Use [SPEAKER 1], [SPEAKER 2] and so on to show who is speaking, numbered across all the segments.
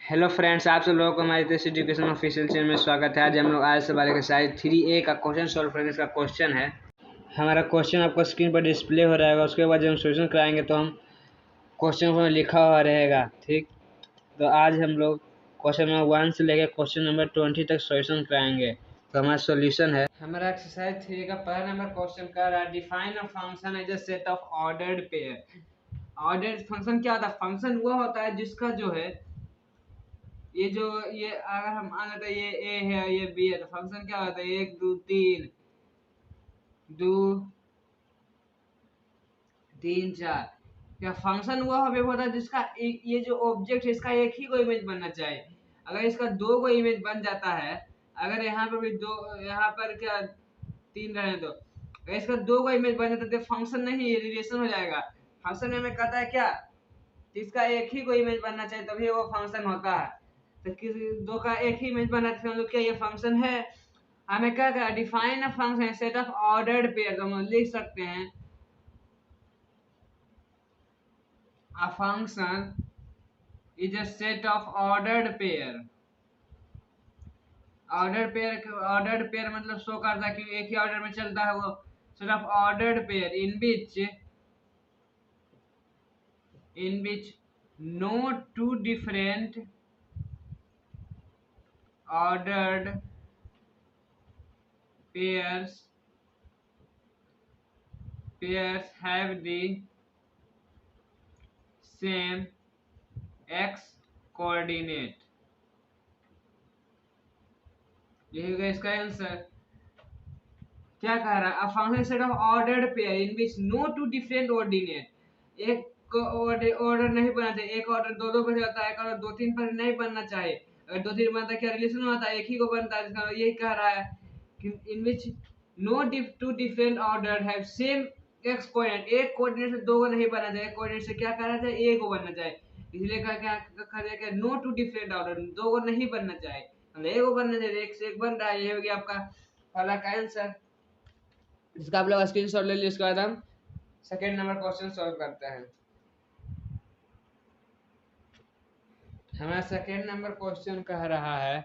[SPEAKER 1] Hello friends, आप सब लोगों को हमारे देश एजुकेशन ऑफिशियल चैनल में स्वागत है। आज हम लोग आज से वाले के साइज 3A का क्वेश्चन सॉल्व करेंगे। इसका क्वेश्चन है, हमारा क्वेश्चन आपको स्क्रीन पर डिस्प्ले हो रहेगा। उसके बाद जब हम सोल्यूशन कराएंगे तो हम क्वेश्चन में लिखा हुआ रहेगा। ठीक, तो आज हम लोग क्वेश्चन नंबर 1 से लेकर क्वेश्चन नंबर 20 तक सोल्यूशन कराएंगे। तो हमारा सोल्यूशन है, हमारा एक्सरसाइज 3 का पहला नंबर क्वेश्चन कर रहा है, define a function as a set of ordered pair. Ordered function क्या होता है? फंक्शन वो होता है जिसका जो है ये अगर हम मान लेते हैं ये ए है ये बी है, तो फंक्शन क्या होता है? 1 2 3 2 3 4। क्या फंक्शन वो होता है जिसका ये जो ऑब्जेक्ट है इसका एक ही को इमेज बनना चाहिए। अगर इसका दो को इमेज बन जाता है, अगर यहाँ पर भी दो, यहाँ पर क्या 3 रहे तो अगर इसका दो को इमेज बन जाता है तो फंक्शन नहीं, रिलेशन हो जाएगा। फंक्शन में हमें कहता है क्या, इसका एक ही को इमेज बनना चाहिए तभी वो फंक्शन होता है। तो किसी दो का एक ही इमेज बना तो हम लोग क्या ये फंक्शन है। हमें क्या कहा, define a function set of ordered pair. तो हम लिख सकते हैं अ function is a set of ordered pair. Ordered pair मतलब शो करता है कि एक ही ऑर्डर में चलता है वो। Set of ordered pair in which no two different ordered pairs have the same x coordinate। यही होगा इसका आंसर। क्या कह रहा है? A function set of ordered pair in which no two different ordinate. एक ऑर्डर नहीं बनना चाहिए, एक ऑर्डर दो दो पर जाता है, एक ऑर्डर दो तीन पर नहीं बनना चाहिए। अगर दो तीन बनता है क्या रिलेशन होता है? एक ही को बनता है। इसका यही कह रहा है कि in which no two different order have same x coordinate. एक कोऑर्डिनेट से दो को नहीं बनना चाहिए, कोऑर्डिनेट से क्या करना चाहिए? एक को बनना चाहिए। इसलिए कहा जाएगा नो टू डिफरेंट ऑर्डर, दो को नहीं बनना चाहिए, मतलब एक को बनना चाहिए। एक से एक बन रहा है। ये हो गया आपका पहला का आंसर। इसका आप लोग स्क्रीनशॉट ले लीजिए। इसके बाद हम सेकेंड नंबर क्वेश्चन सॉल्व करते हैं। हमारा सेकेंड नंबर क्वेश्चन कह रहा है,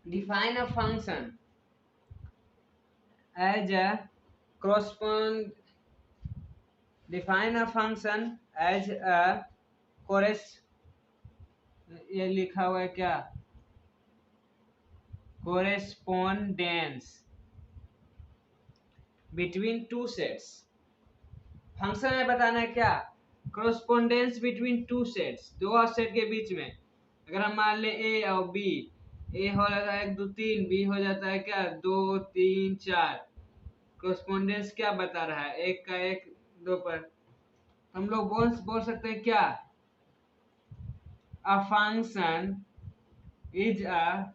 [SPEAKER 1] define a function as a correspond define a function as a corres, ये लिखा हुआ है क्या, correspondence between two sets. Function में बताना है क्या, कोरेस्पोंडेंस बिटवीन टू सेट्स, दो सेट के बीच में। अगर हम मान ले ए और बी, ए हो जाता है 1 2 3, बी हो जाता है क्या 2 3 4। कोरेस्पोंडेंस क्या बता रहा है? एक का एक दो पर। हम लोग बोल सकते हैं क्या, a function is a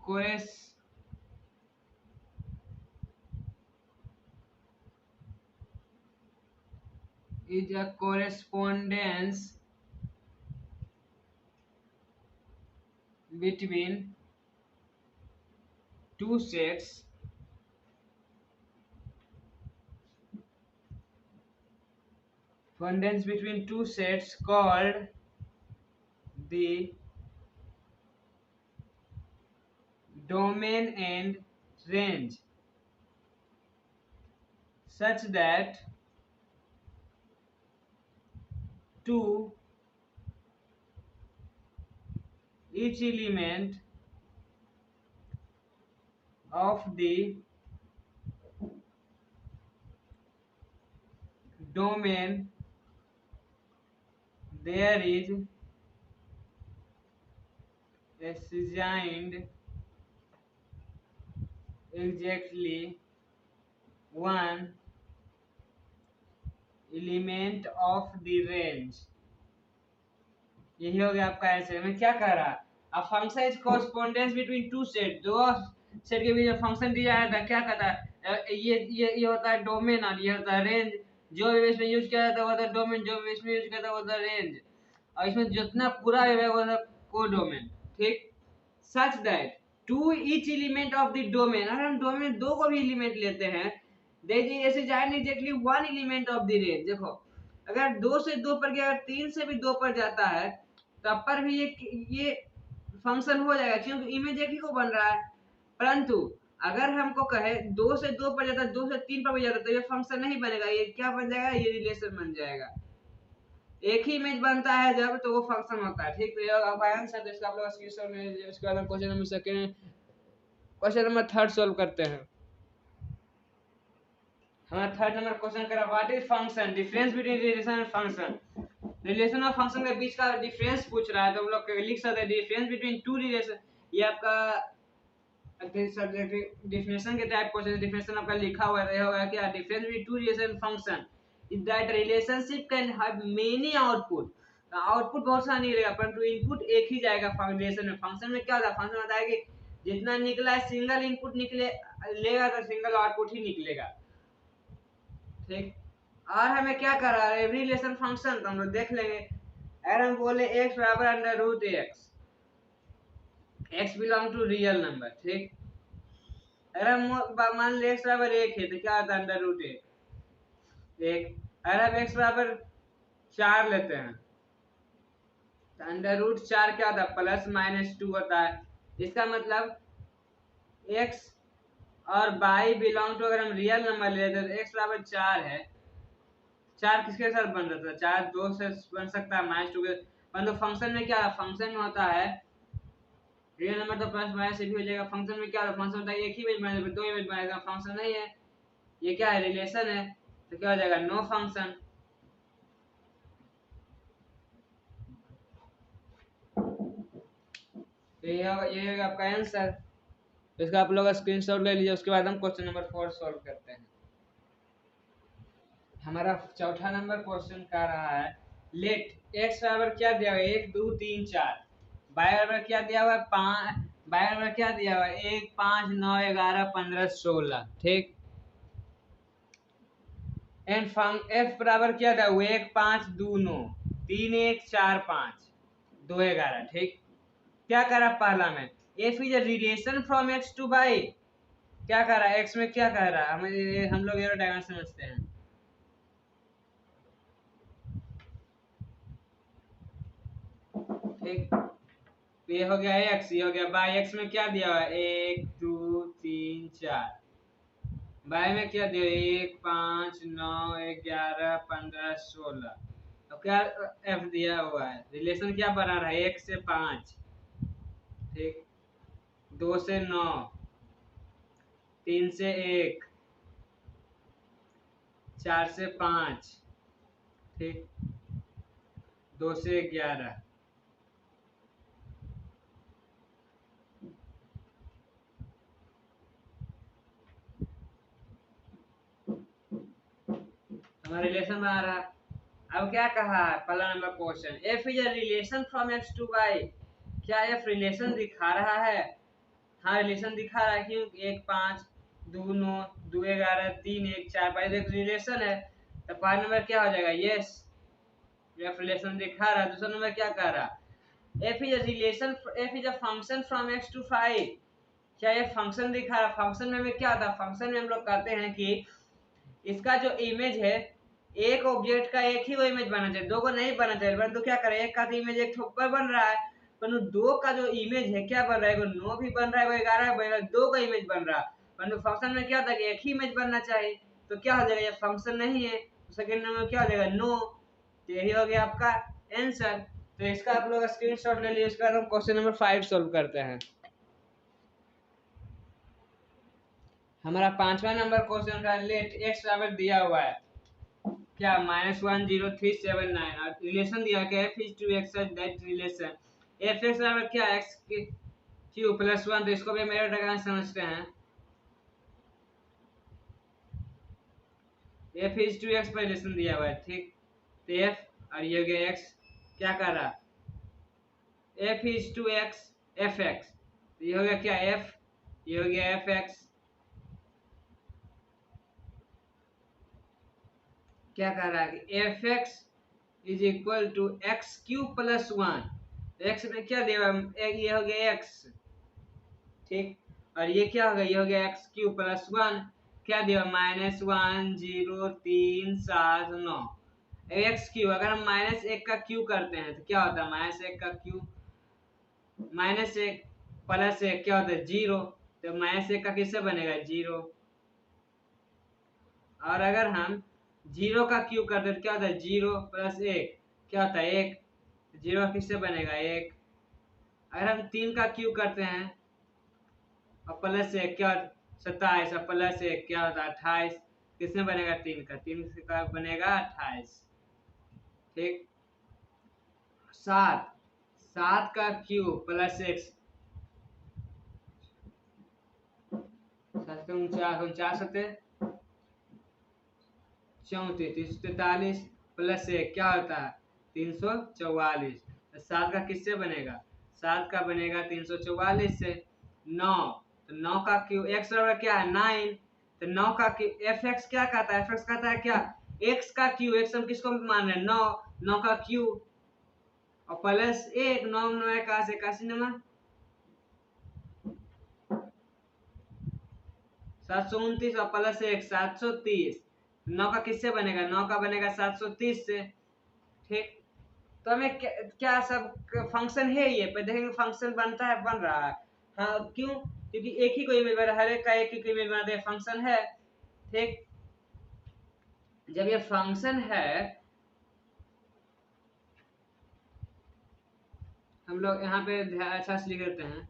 [SPEAKER 1] corres is a correspondence between two sets called the domain and range, such that to each element of the domain there is assigned exactly one element of the range। यही हो गया आपका answer. में क्या कह रहा है, a function is correspondence between to set, दो सेट के बीच में फंक्शन दिया है था। क्या कहता है, ये होता है डोमेन और ये होता है रेंज। जो भी इसमें यूज किया जाता है वो होता है डोमेन, जो भी इसमें यूज किया जाता है वो होता है रेंज। और इसमें जितना पूरा है वो होता है कोडोमेन। ठीक, such that to each element of the domain, अगर हम डोमेन दो को भी एलिमेंट लेते हैं, there is exactly one element of the range. देखो अगर 2 से 2 पर गया, अगर 3 से भी 2 पर जाता है तब पर भी ये फंक्शन हो जाएगा, क्योंकि इमेज एक ही को बन रहा है। परंतु अगर हमको कहे 2 से 2 पर जाता है, 2 से 3 पर भी जाता है, तो ये फंक्शन नहीं बनेगा, ये क्या बन जाएगा, ये रिलेशन बन जाएगा। एक ही इमेज बनता है जब, तो वो फंक्शन होता है। ठीक, तो ये आपका आंसर, तो इसका आप लोग स्क्रीनशॉट ले लीजिए। उसके बाद हम question number second, question number third solve करते हैं। हमारा थर्ड नंबर क्वेश्चन करा, what is function, difference between relation and function. Relation और फंक्शन के बीच का डिफरेंस पूछ रहा है, तो हम लोग लिख सकते हैं डिफरेंस बिटवीन टू रिलेशन। ये आपका डिफिनेशन के टाइप क्वेश्चन, डिफिनेशन आपका लिखा हुआ है, होगा क्या, difference between two relation function is that relationship can have many output. Output बहुत सारा नहीं रहेगा, परंतु इनपुट एक ही जाएगा रिलेशन में। फंक्शन में क्या होता है, फंक्शन होता है कि जितना निकला है सिंगल इनपुट निकले लेगा तो सिंगल आउटपुट ही निकलेगा। ठीक, और हमें क्या कर रहा है, रिलेशन फंक्शन, तो हम लोग देख लेंगे। अगर हम बोले x बराबर under root x, x belong to real number. ठीक, अगर हम मान ले x बराबर 1 है, तो क्या आता है अंडर रूट एक। अगर हम x बराबर 4 लेते हैं, तो अंडर रूट 4 क्या होता है, प्लस माइनस 2 होता है। इसका मतलब x और y बिलोंग टू, अगर हम रियल नंबर लेते हैं, तो x बराबर 4 है। 4 किसके साथ बन रहा था, 4 2 से बन सकता है, माइनस 2 के। मतलब फंक्शन में क्या है, फंक्शन में होता है रियल नंबर तो प्लस माइनस से भी हो जाएगा। फंक्शन में क्या है, फंक्शन होता है एक ही इमेज बनेगा, दो इमेज बनेगा, फंक्शन नहीं है, ये क्या है, रिलेशन है। तो क्या हो जाएगा, नो फंक्शन। तो ये होगा आपका आंसर। इसका आप लोग स्क्रीनशॉट ले लीजिए। उसके बाद हम क्वेश्चन नंबर 4 सॉल्व करते हैं। हमारा चौथा नंबर क्वेश्चन का रहा है, लेट एक्स बराबर क्या दिया हुआ है, 1 2 3 4, वाई बराबर क्या दिया हुआ है, 5, वाई बराबर क्या दिया हुआ है, 1 5 9 11 15 16। ठीक, एंड एफ बराबर क्या था, 1 5 2 9 3 1 4 5 2 11। ठीक, क्या करा पहला में, f is a relation from x to y. क्या कर रहा है, एक्स में क्या कह रहा है, हम लोग ये डायग्राम समझते हैं। ठीक, तो ये हो गया एक्स, ये हो गया वाई। एक्स में क्या दिया हुआ है, 1 2 3 4। वाई में क्या दिया, 1 5 9 11 15 16। तो क्या एफ दिया हुआ है, रिलेशन क्या बना रहा है, 1 से 5। ठीक, 2 से 9, 3 से 1, 4 से 5। ठीक, 2 से 11। हमारा रिलेशन बना रहा है। अब क्या कहा है, पहला number question, f is a relation from x to y. क्या एफ रिलेशन दिखा रहा है, हाँ रिलेशन दिखा रहा है, क्यों, 1 5 2 9 2 11 3 1 4 5 एक रिलेशन है। तो पहला नंबर क्या हो जाएगा, यस, एफ रिलेशन दिखा रहा है। दूसरा नंबर क्या कह रहा, f is a relation, f is a function from x to 5। क्या ये फंक्शन दिखा रहा है, फंक्शन में हमें क्या था, फंक्शन में हम लोग कहते हैं कि इसका जो इमेज है, एक ऑब्जेक्ट का एक ही वो इमेज बनना चाहिए, दो को नहीं बनना चाहिए। परंतु क्या करें, एक का तो इमेज एक पर बन रहा है, परंतु दो का जो इमेज है क्या बन रहा है, वो 9 भी बन रहा है, वो 11 बन रहा है, दो का इमेज बन रहा है। परंतु फंक्शन में क्या था कि एक ही इमेज बनना चाहिए, तो क्या हो जाएगा, ये फंक्शन नहीं है, तो सेकंड नंबर क्या हो जाएगा, नो। तो यही हो गया आपका आंसर। तो इसका आप लोग स्क्रीनशॉट ले लीजिए। इसका हम क्वेश्चन नंबर 5 सॉल्व करते हैं। हमारा पांचवा नंबर क्वेश्चन का, लेट एक्स बराबर दिया हुआ है क्या, -10379, और रिलेशन दिया क्या, f is to x that relation, f x बराबर क्या, एक्स क्यू प्लस 1। तो इसको भी मेरे डायग्राम समझते हैं। एफ इज टू एक्स पर रिलेशन दिया हुआ है। ठीक, तो एफ और ये हो गया एक्स, क्या कर रहा, f is to x f x. तो ये हो गया क्या, एफ, ये हो गया एफ एक्स। क्या कह रहा है कि f x is equal to x cube plus 1। X में क्या दिया, ये हो गया एक्स। ठीक, और ये क्या हो गया, ये हो गया एक्स क्यू प्लस 1। क्या दिया, -1 0 3 7 9। एक्स क्यू, अगर हम माइनस एक का क्यू करते हैं तो क्या होता है, माइनस एक का क्यू, माइनस एक प्लस एक क्या होता है, जीरो। तो माइनस एक का किससे बनेगा, जीरो। और अगर हम जीरो का क्यू करते हैं तो क्या होता है, जीरो प्लस एक क्या होता है, एक। जीरो किससे बनेगा, एक। अगर हम तीन का क्यू करते हैं और प्लस एक क्या, 27, और प्लस एक क्या होता है, 28। किसमें बनेगा, तीन का, तीन का बनेगा 28। ठीक। सात, सात का क्यू प्लस एक्स, 49 होते, 34, 43 प्लस एक क्या होता है, 344। सात का किससे बनेगा, सात का बनेगा 344 से। नौ, तो नौ का क्यू, एक्स बराबर क्या है, 9। तो नौ का क्यू, एफ एक्स क्या कहता है, एफ एक्स कहता है क्या, एक्स का क्यू, एक्स हम किसको मान रहे हैं, नौ, नौ का क्यू और प्लस एक, नौ नौ 81, 81 नंबर 729 और प्लस एक 730। नौ का किससे बनेगा, नौ का बनेगा 730 से। ठीक। तो हमें क्या सब फंक्शन है, ये पे देखेंगे फंक्शन बनता है, बन रहा है। हाँ क्यों, क्योंकि एक ही को इमेज बना, हर एक का एक ही को इमेज बनाते हैं, फंक्शन है। ठीक। जब ये फंक्शन है, हम लोग यहाँ पे अच्छा से लिख देते हैं,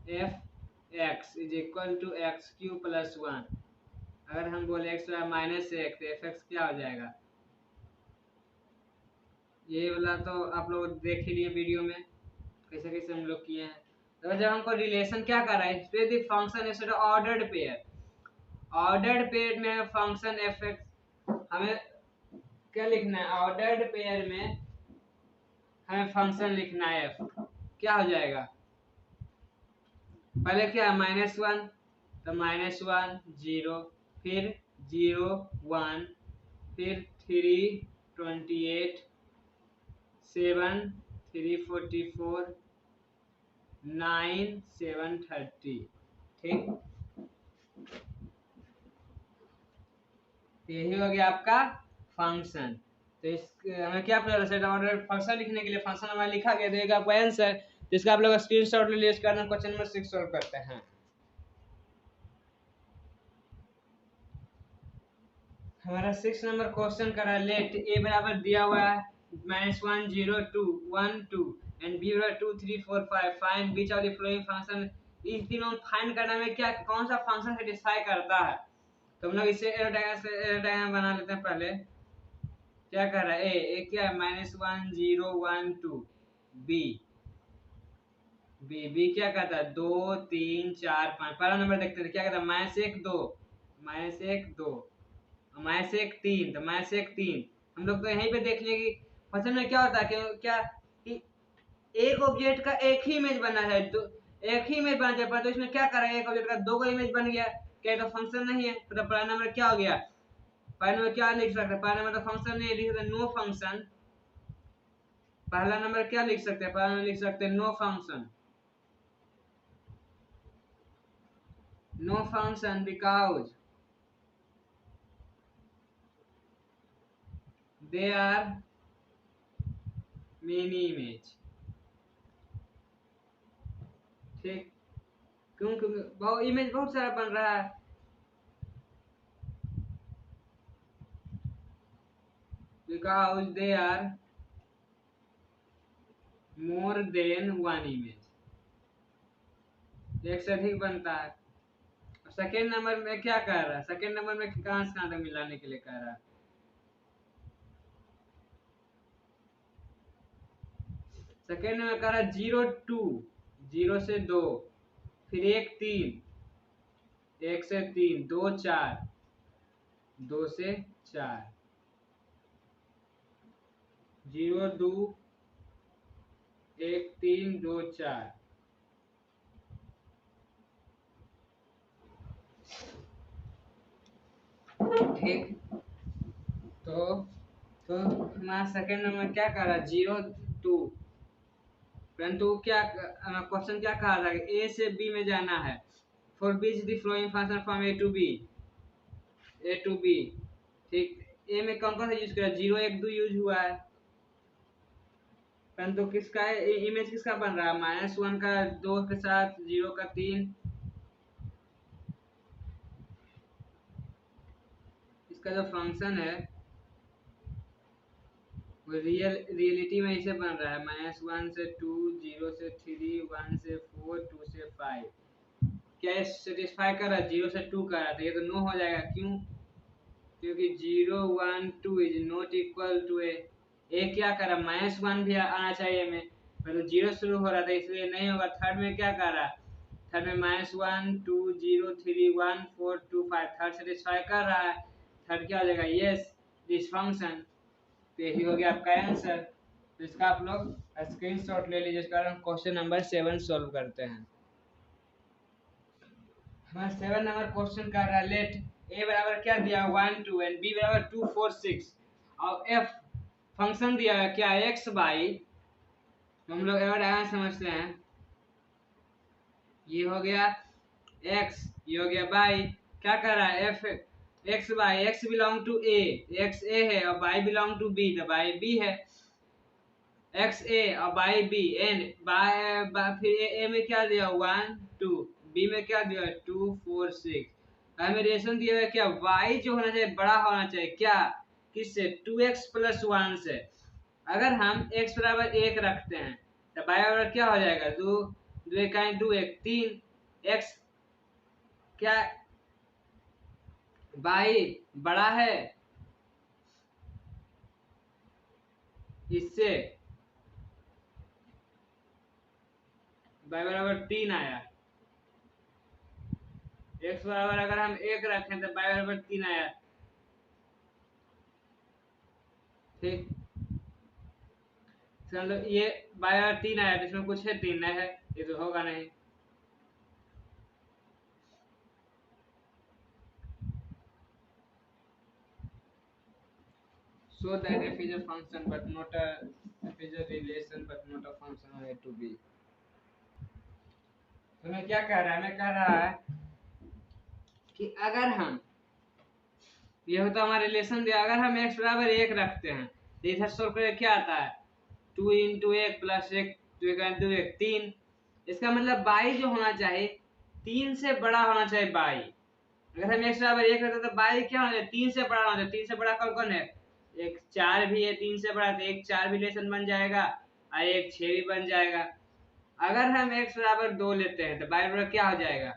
[SPEAKER 1] f x is equal to x cube plus one. अगर हम बोले एक्स माइनस एक, तो एफ एक्स क्या हो जाएगा, ये वाला तो आप लोग देख ही लिए वीडियो में कैसे कैसे हम लोग किए हैं। तो जब हमको रिलेशन क्या कर रहा है, the function is ordered pair, ordered pair में फंक्शन एफ एक्स, हमें क्या लिखना है, ऑर्डर्ड पेयर में हमें फंक्शन लिखना है एफ, क्या हो जाएगा, पहले क्या है, -1, तो -1 0, फिर 0 1, फिर 3 28, 7 3 44, 9 7 30। ठीक। यही हो गया आपका फंक्शन। तो इस हमें क्या पता, ऑर्डर फंक्शन लिखने के लिए फंक्शन हमारा लिखा गया, देगा आपको आंसर, जिसका आप लोग स्क्रीनशॉट ले लिए, इसका क्वेश्चन नंबर 6 सॉल्व करते हैं। हमारा 6 नंबर क्वेश्चन कर रहा है, लेट ए बराबर दिया हुआ है -1 0 2 1 2 एंड बी बराबर 2 3 4 5, find which of the following function, इस तीनों फाइंड करने में क्या कौन सा फंक्शन सेटिस्फाई करता है। तो हम लोग इसे एरो डायग्राम बना लेते हैं। पहले क्या कर रहा है, ए क्या है, -1 0 1 2, बी बी बी क्या कहता है, 2 3 4 5। पहला नंबर देखते हैं क्या कहता है, -1 2, -1 2, -1 3, तो -1 3। हम लोग तो यहीं पे देख लिए कि फसल में क्या होता है कि क्या कि एक ऑब्जेक्ट का एक ही इमेज बना है, तो एक ही इमेज बना जाए, तो इसमें क्या करेंगे, एक ऑब्जेक्ट का दो का इमेज बन गया, क्या तो फंक्शन नहीं है। तो पहला नंबर क्या हो गया, पहले नंबर क्या लिख सकते हैं, पहला नंबर तो फंक्शन नहीं लिख सकते, नो फंक्शन। पहला नंबर क्या लिख सकते हैं, पहला नंबर लिख सकते हैं no function, no function because they are many image. ठीक। क्योंकि बहुत इमेज बहुत सारा बन रहा है, because they are more than one image, एक से अधिक बनता है। सेकेंड नंबर में क्या कह रहा है, सेकेंड नंबर में कहां से कहां तक मिलाने के लिए कह रहा है, सेकेंड में कह रहा है 0 2, 0 से 2, फिर 1 3, 1 से 3, 2 4, 2 से 4, 0 2 1 3 2 4। ठीक। तो हमारा सेकेंड नंबर क्या कर रहा है, 0 2, परंतु क्या क्वेश्चन क्या कहा था, ए से बी में जाना है, for each the following function from A to B, A to B. ठीक। ए में कौन कौन सा यूज किया, 0 1 2 यूज हुआ है, परंतु किसका इमेज किसका बन रहा है, -1 का 2 के साथ, 0 का 3, इसका जो फंक्शन है वो रियलिटी में इसे बन रहा है, -1 से 2, 0 से 3, 1 से 4, 2 से 5। क्या सेटिस्फाई कर रहा है, 0 से 2 कर रहा था, ये तो नो हो जाएगा, क्यों, क्योंकि 0 1 2 is not equal to A क्या कर रहा है, -1 भी आना चाहिए में, मतलब 0 शुरू हो रहा था इसलिए नहीं होगा। थर्ड में क्या कर रहा है, थर्ड में -1 2 0 3 1 4 2 5, थर्ड सेटिस्फाई कर रहा है, थर्ड क्या हो जाएगा, यस दिस फंक्शन। तो यही हो गया आपका आंसर। तो इसका आप लोग स्क्रीनशॉट ले लीजिए। इसका हम क्वेश्चन नंबर 7 सॉल्व करते हैं। हमारा 7 नंबर क्वेश्चन कर रहा है, लेट ए बराबर क्या दिया, 1 2 एंड बी बराबर 2 4 6 और एफ फंक्शन दिया है क्या, एक्स बाई, हम लोग और आगे समझते हैं, ये हो गया एक्स, ये हो गया बाई, क्या कर रहा है, f x y, x belong to A, x A है, और बाई बिलोंग टू बी, तो बाई बी है, एक्स ए और बाई बी, एंड बाई फिर ए में क्या दिया 1 2, बी में क्या दिया 2 4 6, हमें रिलेशन दिया है क्या, y जो होना चाहिए बड़ा होना चाहिए क्या, किससे, 2x प्लस 1 से। अगर हम x बराबर 1 रखते हैं तो y बराबर क्या हो जाएगा, 2 2 इकाई 2 1 3, x क्या y बड़ा है इससे, y बराबर 3 आया, x बराबर अगर हम 1 रखें तो y बराबर 3 आया, ठीक, चलो ये y बराबर 3 आया, तो इसमें कुछ है 3 नहीं है, ये तो होगा नहीं। So that f is a function but not a, f is a relation but not a function of a to b। तो मैं क्या कह रहा है, मैं कह रहा है कि अगर हम, ये होता हमारा रिलेशन दिया, अगर हम x बराबर 1 रखते हैं तो इधर सोल्व करके क्या आता है, 2 इंटू 1 प्लस 1 2 का इंटू 1 3, इसका मतलब बाई जो होना चाहिए 3 से बड़ा होना चाहिए बाई। अगर हम x बराबर 1 रखते तो बाई क्या होना चाहिए, 3 से बड़ा होना चाहिए। 3 से बड़ा कौन कौन है, एक 4 भी है 3 से बड़ा, तो एक 4 भी रिलेशन बन जाएगा और एक 6 भी बन जाएगा। अगर हम x बराबर 2 लेते हैं तो बाई बराबर क्या हो जाएगा,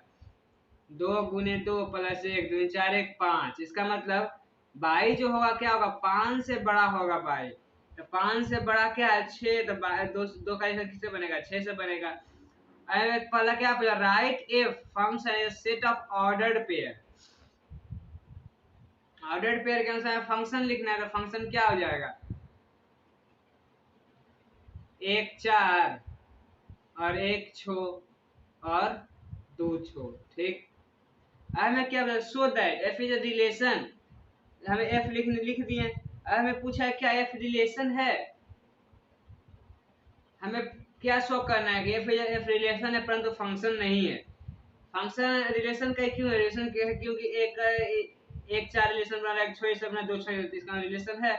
[SPEAKER 1] 2 गुने 2 प्लस 1 2 4 1 5, इसका मतलब बाई जो होगा क्या होगा, 5 से बड़ा होगा बाई, तो 5 से बड़ा क्या है 6, तो दो दो का किससे बनेगा, 6 से बनेगा। पहला क्या बोला, right a function set of ordered pair, ordered pair के अनुसार फंक्शन लिखना है, तो फंक्शन क्या हो जाएगा, 1 4 और 1 छो और 2 छो, ठीक। हमें क्या बोला, सो that f is a relation, हमें एफ लिख दिए। हमें पूछा है क्या एफ रिलेशन है, हमें क्या शो करना है कि एफ रिलेशन है परंतु फंक्शन नहीं है। फंक्शन रिलेशन का क्यों है, रिलेशन क्या है, क्योंकि एक 4 रिलेशन बना रहा है, एक 6 से बना, 2 6 इसका रिलेशन है।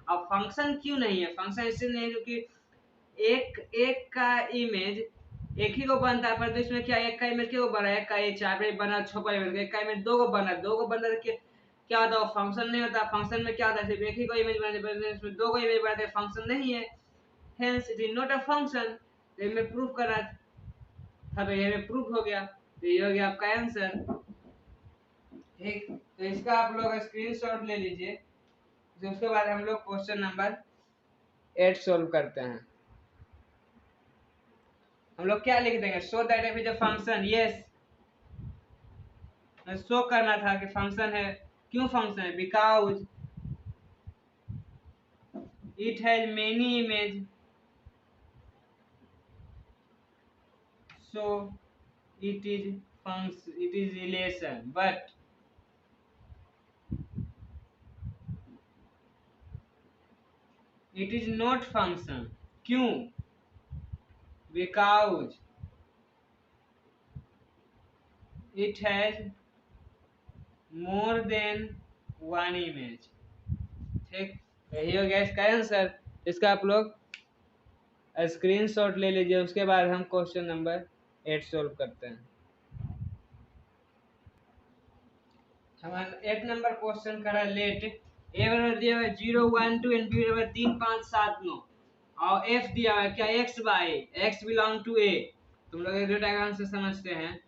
[SPEAKER 1] अब फंक्शन क्यों नहीं है, फंक्शन इसलिए नहीं है क्योंकि एक का इमेज एक ही को बनता है, परंतु इसमें क्या एक का इमेज क्यों बना है, एक का ये 4 पे बना, 6 पर एक का इमेज 2 को बना, 2 को बना के क्या होता है, फंक्शन नहीं होता। फंक्शन में क्या होता है, सिर्फ एक ही को इमेज बनाते हैं, इसमें 2 को इमेज बनाते हैं, फंक्शन नहीं है, hence it is not a function. तो ये मैं प्रूफ करा था, तो ये में प्रूफ हो गया, तो ये हो गया आपका आंसर, ठीक। तो इसका आप लोग स्क्रीनशॉट ले लीजिए। तो उसके बाद हम लोग क्वेश्चन नंबर 8 सॉल्व करते हैं। हम लोग क्या लिख देंगे, सो that f is a function, yes show करना था कि फंक्शन है, क्यों फंक्शन है, because it has many image, so it is function, it is relation, but it is not function, क्यों, because it has more than one image, ठीक, यही हो गया इसका आंसर। इसका आप लोग स्क्रीनशॉट ले लीजिए, उसके बाद हम क्वेश्चन नंबर 8 सोल्व करते हैं। हमारा 8 नंबर क्वेश्चन करा लेट। ए बराबर दिया हुआ है 0 1 2 एंड बी बराबर 3 5 7 9 और एफ दिया हुआ है क्या x y x belong to A. तुम लोग ये डायग्राम से समझते हैं,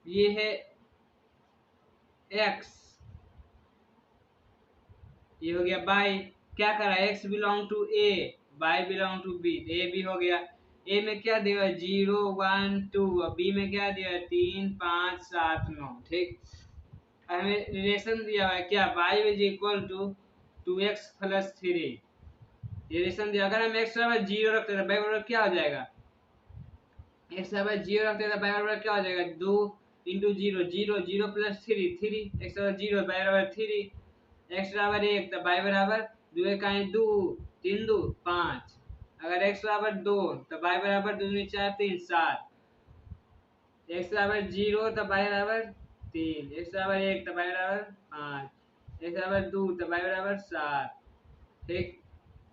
[SPEAKER 1] ये है एक्स, ये हो गया बाई, क्या करा x belong to A y belong to B, A B हो गया। ए में क्या दिया है 0 1 2 और बी में क्या दिया है 3 5 7 9। ठीक, हमें रिलेशन दिया हुआ है क्या y is equal to 2x plus 3। ये रिलेशन दिया, अगर हम x बराबर 0 रखते हैं y बराबर क्या हो जाएगा, x बराबर 0 रखते हैं y बराबर क्या हो जाएगा 2 इंटू 0 0 0 प्लस 3 3 x बराबर 0 y बराबर 3 x बराबर 1 तो y बराबर 2 1 2 3 2 5। अगर x बराबर 2 तो y बराबर 2 4 3 7। x बराबर 0 तो y बराबर 3, x बराबर 1 तो y बराबर 5, x बराबर 2 तो y बराबर 7। ठीक,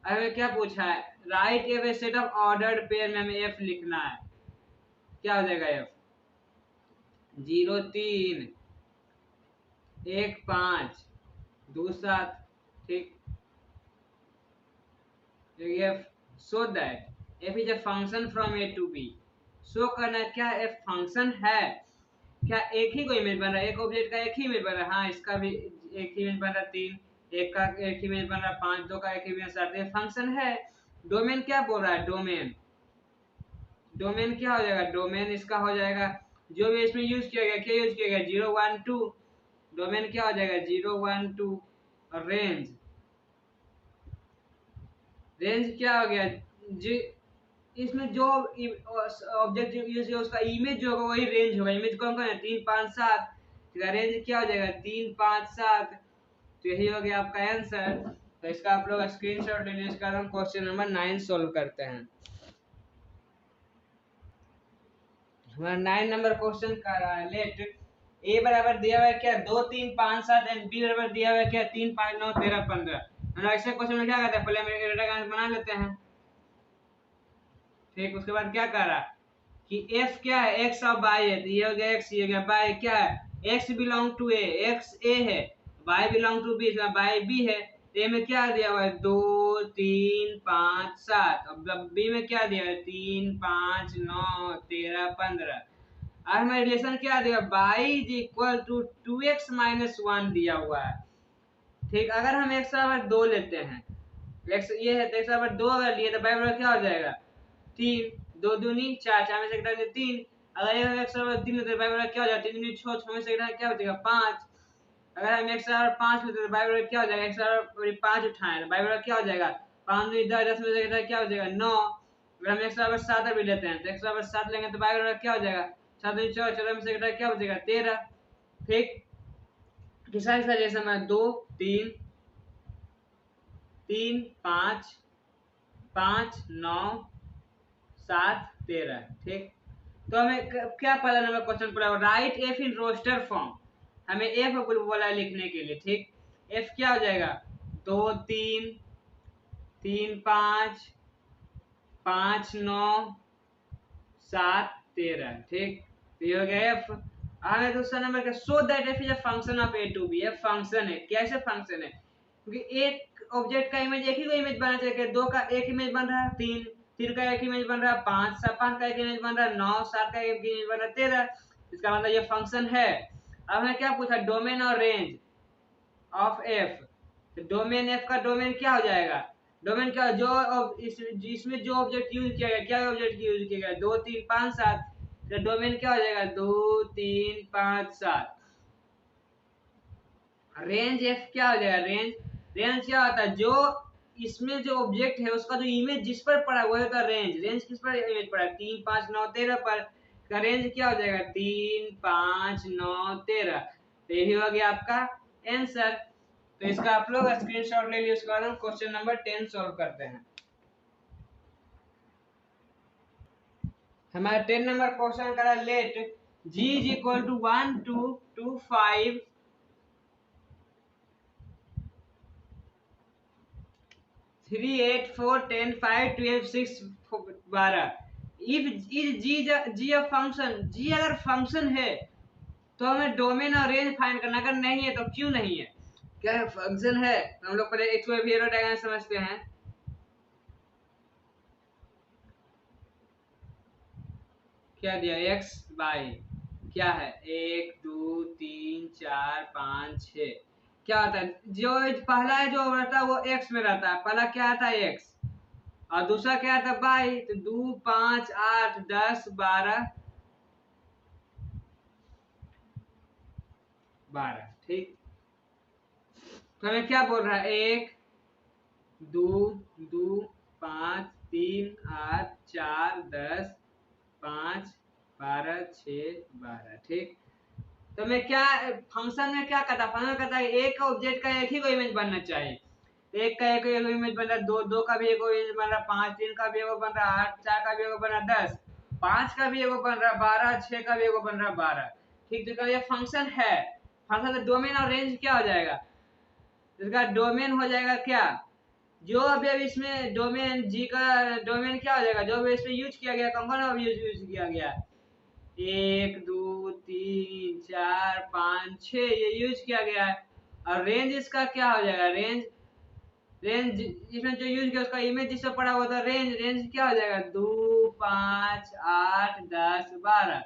[SPEAKER 1] अब हमें क्या पूछा है, right A set of ordered pair में हमें f लिखना है। क्या हो जाएगा f 0 3 1 5 2 7। ठीक, f so that f is a function from a to b। Show करना क्या f फंक्शन है, क्या एक ही को इमेज बन रहा है, एक ऑब्जेक्ट का एक ही इमेज बन रहा है, हाँ इसका भी एक ही इमेज बन रहा है 3, एक का एक ही इमेज बन रहा है 5, 2 का एक ही इमेज 7। ये फंक्शन है। डोमेन क्या बोल रहा है, डोमेन, डोमेन क्या हो जाएगा, डोमेन इसका हो जाएगा जो भी इसमें यूज किया गया, क्या यूज किया गया 0 1 2, डोमेन क्या हो जाएगा 0 1 2। और रेंज, रेंज क्या हो गया जी, इसमें जो ऑब्जेक्ट यूज किया उसका इमेज जो होगा वही रेंज होगा। इमेज कौन कौन है 3 5 7, इसका रेंज क्या हो जाएगा 3 5 7। तो यही हो गया आपका आंसर। तो इसका आप लोग स्क्रीनशॉट ले लीजिए, इसका हम क्वेश्चन नंबर 9 सोल्व करते हैं। हमारा 9 नंबर क्वेश्चन कर रहा है लेट ए बराबर दिया हुआ है क्या 2 3 5 7 एंड बी बराबर दिया हुआ है क्या 3 5 9 13 15। हम ऐसे क्वेश्चन में क्या करते हैं, पहले हम डायग्राम बना लेते हैं। ठीक, उसके बाद क्या कर रहा है कि f क्या है x और y है, तो ये हो गया x, ये हो गया y, क्या है x belong to a, x a है, y belong to b, y b है। a में क्या दिया हुआ है 2 3 5 7 और b में क्या दिया है 3 5 9 13 15। और हमें रिलेशन क्या दिया y is equal to 2x minus 1 दिया हुआ है। ठीक, अगर हम x बराबर 2 लेते हैं, x ये है तो x बराबर 2 अगर लिए तो y बराबर क्या हो जाएगा 3, 2 दूनी 4 4 में से घटा 3। अगर ये x बराबर 3 लेते तो y बराबर क्या हो जाएगा 3 दूनी 6 6 में से घटा क्या बचेगा 5। अगर हम x बराबर 5 लेते तो y बराबर क्या हो जाएगा, x बराबर 5 उठाएं तो y बराबर क्या हो जाएगा 5 दूनी 10 10 में से घटा क्या हो जाएगा 9। अगर हम x बराबर 7 भी लेते हैं तो x बराबर 7 लेंगे तो y बराबर क्या हो जाएगा 7 दूनी 14 14 में से घटा क्या बचेगा 13। ठीक, किसका किसका जैसा मैं 2 3 3 5 5 9 7 13। ठीक, तो हमें क्या पता नंबर क्वेश्चन पूरा right f in roster form, हमें एफ बोला है लिखने के लिए। ठीक, एफ क्या हो जाएगा 2 3 3 5 5 9 7 13। ठीक, तो ये हो गया एफ। हमें दूसरा नंबर का so that f is a function of A to B. F function है, कैसे फंक्शन है, क्योंकि एक ऑब्जेक्ट का इमेज एक ही को इमेज बना चाहिए, दो का एक इमेज बन रहा है 3 3 का एक इमेज बन रहा है 5 5 का एक इमेज बन रहा है 9 7 का एक इमेज बन रहा है 13। इसका मतलब ये फंक्शन है। अब हमें क्या पूछा डोमेन और रेंज ऑफ एफ। तो डोमेन एफ का डोमेन क्या हो जाएगा, डोमेन क्या जो इसमें जो ऑब्जेक्ट यूज किया गया, क्या ऑब्जेक्ट यूज किया गया 2 3 5 7, तो डोमेन क्या हो जाएगा 2 3 5 7। रेंज एफ क्या हो जाएगा, रेंज, रेंज क्या होता है जो इसमें जो ऑब्जेक्ट है उसका जो इमेज जिस पर पड़ा हुआ है रेंज, रेंज किस पर इमेज पड़ा है 3 5 9 13 पर, का रेंज क्या हो जाएगा 3 5 9 13। तो यही हो गया आपका आंसर। तो इसका आप लोग स्क्रीनशॉट ले लीजिए, उसके बाद हम क्वेश्चन नंबर 10 सॉल्व करते हैं। हमारा 10 नंबर क्वेश्चन करा let g is equal to 1 2 2 5 3 8 4 10 5 12 6 12। If is g a function, g अगर फंक्शन है तो हमें डोमेन और रेंज फाइंड करना, अगर नहीं है तो क्यों नहीं है। क्या है फंक्शन है तो हम लोग पहले इसको बिहेवियर डायग्राम समझते हैं। क्या दिया एक्स वाई, क्या है 1 2 3 4 5 6। क्या होता है जो पहला है जो रहता है वो एक्स में रहता है, पहला क्या आता है एक्स, और दूसरा क्या आता है बाई, तो 2 5 8 10 12 12। ठीक, तो हमें क्या बोल रहा है 1 2 2 5 3 8 4 10 5 12 6 12। ठीक, तो मैं क्या फंक्शन में क्या करता, फंक्शन में कहता है एक ऑब्जेक्ट का एक ही को इमेज बनना चाहिए। एक का एक इमेज बन रहा है, दो दो का भी एक इमेज बन रहा है, 5 3 का भी एक बन रहा है, 8 4 का भी एक बन रहा है, 10 5 का भी एक बन रहा है, 12 6 का भी एक बन रहा है, 12। ठीक, तो ये फंक्शन है। फंक्शन का डोमेन और रेंज क्या हो जाएगा, इसका डोमेन हो जाएगा क्या, जो अभी इसमें डोमेन जी का डोमेन क्या हो जाएगा, जो अभी इसमें यूज किया गया, कौन कौन अभी यूज किया गया, 1 2 3 4 5 6 ये यूज किया गया है। और रेंज इसका क्या हो जाएगा, रेंज रेंज इसमें जो यूज किया उसका इमेज जिससे पड़ा हुआ था, रेंज रेंज क्या हो जाएगा 2 5 8 10 12।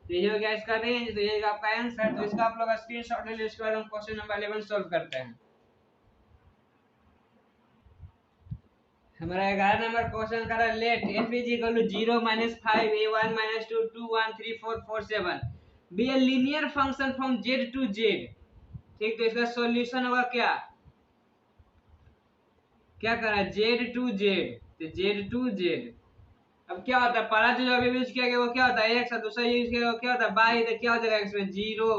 [SPEAKER 1] तो ये हो गया इसका रेंज, तो ये आपका आंसर। तो इसका आप लोग स्क्रीनशॉट ले लो, इसके बाद हम क्वेश्चन नंबर 11 सॉल्व करते हैं। हमारा 11 नंबर क्वेश्चन कर रहा है let f is equal to 0 -5 a1 -2 2 1 3 4 4 7 be a linear function from z to z। ठीक, तो इसका सॉल्यूशन होगा क्या, क्या कर रहा है z टू z, तो z टू z। अब क्या होता है पहला जो अभी यूज किया गया वो क्या होता है x, और दूसरा यूज किया गया वो क्या होता है बाई, तो क्या हो जाएगा इसमें 0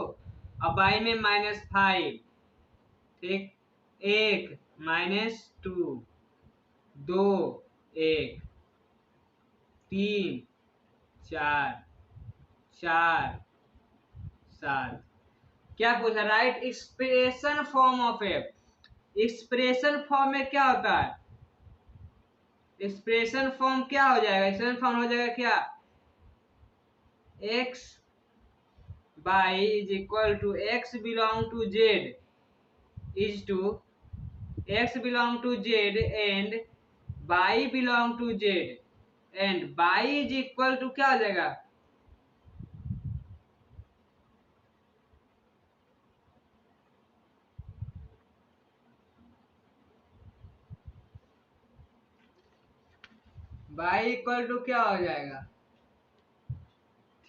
[SPEAKER 1] और बाई में -5। ठीक, 1 -2 2 1 3 4 4 7। क्या पूछा, right expression form of F. Expression form में क्या होता है, एक्सप्रेशन फॉर्म क्या हो जाएगा, एक्सप्रेशन फॉर्म हो जाएगा क्या, x y is equal to x belong to z is to x belong to z and y belong to z and y is equal to क्या हो जाएगा, y इक्वल टू क्या हो जाएगा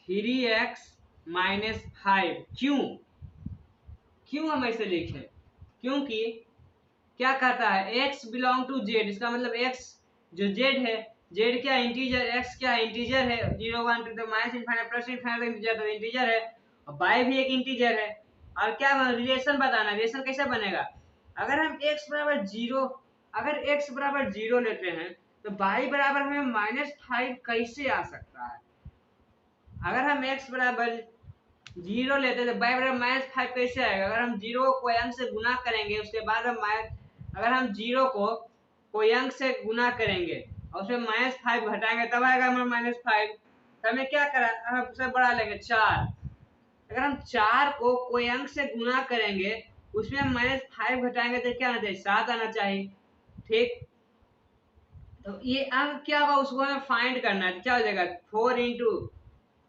[SPEAKER 1] 3x -5। क्यों क्यों हम ऐसे लिखे, क्योंकि क्या कहता है x बिलोंग टू z, इसका मतलब x जो z है, z क्या इंटीजर, x क्या इंटीजर है, 0 1 2 तो minus infinite plus infinite integer, तो इंटीजर है, और y भी एक इंटीजर है। और क्या रिलेशन बताना, रिलेशन कैसे बनेगा, अगर हम x बराबर 0, अगर x बराबर 0 लेते हैं तो y बराबर हमें -5 कैसे आ सकता है। अगर हम x बराबर 0 लेते तो y बराबर -5 कैसे आएगा, अगर हम 0 को कोई अंक से गुना करेंगे उसके बाद हम अगर हम 0 को कोई अंक से गुना करेंगे और उसमें -5 घटाएंगे तब आएगा हमारा -5। तो हमें क्या करा, हम सबसे बड़ा लेंगे 4। अगर हम 4 को कोई अंक से गुना करेंगे उसमें हम -5 घटाएंगे तो क्या आना चाहिए 7 आना चाहिए। ठीक, तो ये अंक क्या होगा उसको हमें फाइंड करना है, क्या हो जाएगा 4 इंटू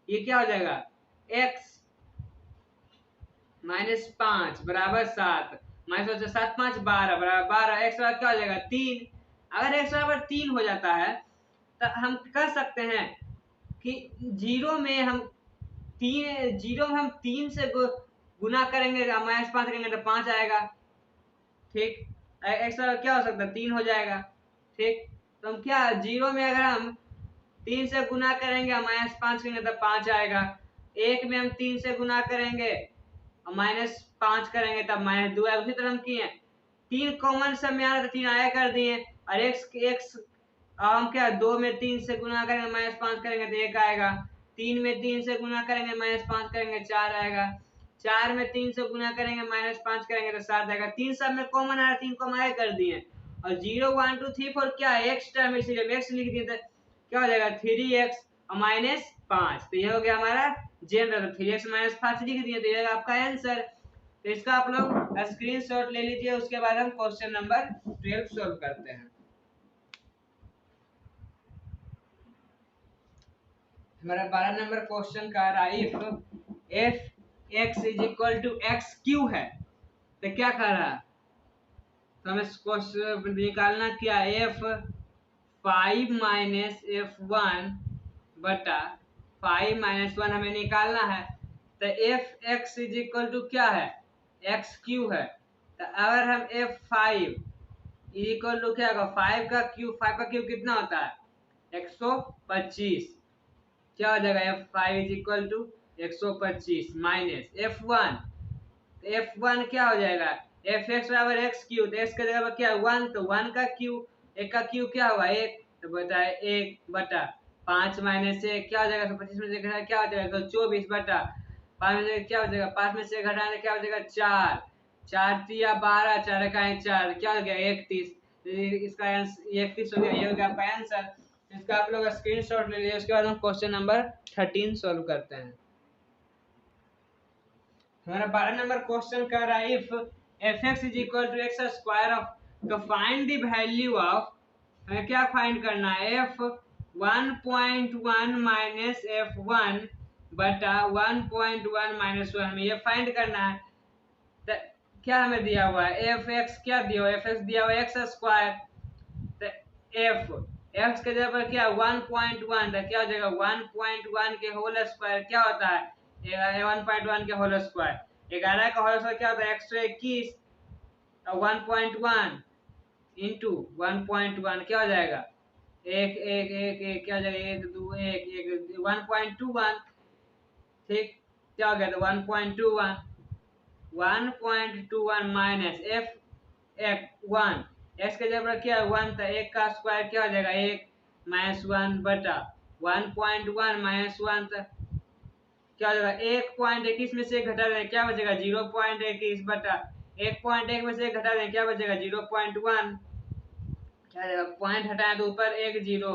[SPEAKER 1] ये क्या हो जाएगा x -5 बराबर 7 माइनस 7 5 12 बराबर 12, एक्स बराबर क्या हो जाएगा 3। अगर एक्स बराबर 3 हो जाता है तो हम कर सकते हैं कि जीरो में हम 3 से गुना करेंगे, -5 करेंगे तो 5 आएगा। ठीक, एक्स बराबर क्या हो सकता है 3 हो जाएगा। ठीक, तो हम क्या 0 में अगर हम 3 से गुना करेंगे -5 करेंगे तो 5 आएगा, 1 में हम 3 से गुना करेंगे और -5 करेंगे तब -2 है। उसी तरह हम किए 3 कॉमन सब में आ रहा था 3 आया कर दिए, और x हम क्या 2 में 3 से गुना करेंगे -5 करेंगे तो 1 आएगा, 3 में 3 से गुना करेंगे -5 करेंगे 4 आएगा, 4 में 3 से गुना करेंगे -5 करेंगे तो 7 आएगा। 3 सब में कॉमन आ रहा है 3 को हम आया कर दिए, और 0 1 2 3 4 क्या है x टर्म, इसलिए हम x लिख दिए तो क्या हो जाएगा 3x और माइनस 5। तो ये हो गया हमारा जनरल, 3x माइनस 5 लिख दिए तो ये आपका आंसर। तो इसका आप लोग स्क्रीनशॉट ले लीजिए, उसके बाद हम क्वेश्चन नंबर 12 सॉल्व करते हैं। हमारा 12 नंबर क्वेश्चन का रहा if x is equal to x cube है तो क्या कह रहा है, तो हमें क्वेश्चन निकालना क्या, एफ 5 माइनस एफ 1 बटा 5 माइनस 1 हमें निकालना है। तो f x is equal to क्या है, एक्स क्यू है। तो अगर हम एफ 5 इक्वल टू क्या होगा, 5 का क्यूब कितना होता है 125, क्या हो जाएगा f 5 is equal to 125 minus f 1, f 1 क्या हो जाएगा एफ एक्स बराबर एक्स क्यू, तो एक्स का जगह पर क्या 1, तो 1 का क्यू, एक का क्यू क्या होगा 1, तो बताए 1 बटा 5 माइनस से क्या हो जाएगा, तो 25 में से घटा क्या हो जाएगा, तो 24 बटा 5 में से क्या हो जाएगा, 5 में से घटाने क्या हो जाएगा 4, 4 तिया 12, 4 का 4 क्या हो गया 31, इसका आंसर 31 हो गया, ये हो गया आपका आंसर। इसका आप लोग स्क्रीनशॉट ले लीजिए, उसके बाद हम क्वेश्चन नंबर 13 सॉल्व करते हैं। हमारा 12 नंबर क्वेश्चन कर रहा है if f x is equal to x square of, तो फाइंड द वैल्यू ऑफ, हमें क्या फाइंड करना है एफ 1.1 माइनस एफ 1 बटा 1.1 माइनस 1, हमें ये फाइंड करना है। तो क्या हमें दिया हुआ है एफ एक्स, क्या दिया हुआ है एफ एक्स दिया हुआ है एक्स स्क्वायर, तो एफ एक्स के जगह पर क्या 1.1, तो क्या हो जाएगा 1.1 के होल स्क्वायर क्या होता है 1.1 के होल स्क्वायर, 11 का होल स्क्वायर क्या होता है 121, और 1.1 इंटू 1.1 क्या हो जाएगा एक एक एक एक क्या हो जाएगा 1 2 1 1 1.21, ठीक क्या हो गया, तो 1.21 1.21 माइनस एफ एफ 1, एक्स के जगह क्या है 1, तो 1 का स्क्वायर क्या हो जाएगा 1 माइनस 1 बटा 1.1 माइनस 1, तो क्या हो जाएगा 1.21 में से घटा दें क्या बचेगा 0.21 बटा 1.1 में से घटा दें क्या बचेगा 0.1, क्या हो जाएगा पॉइंट हटाया तो ऊपर 1 0,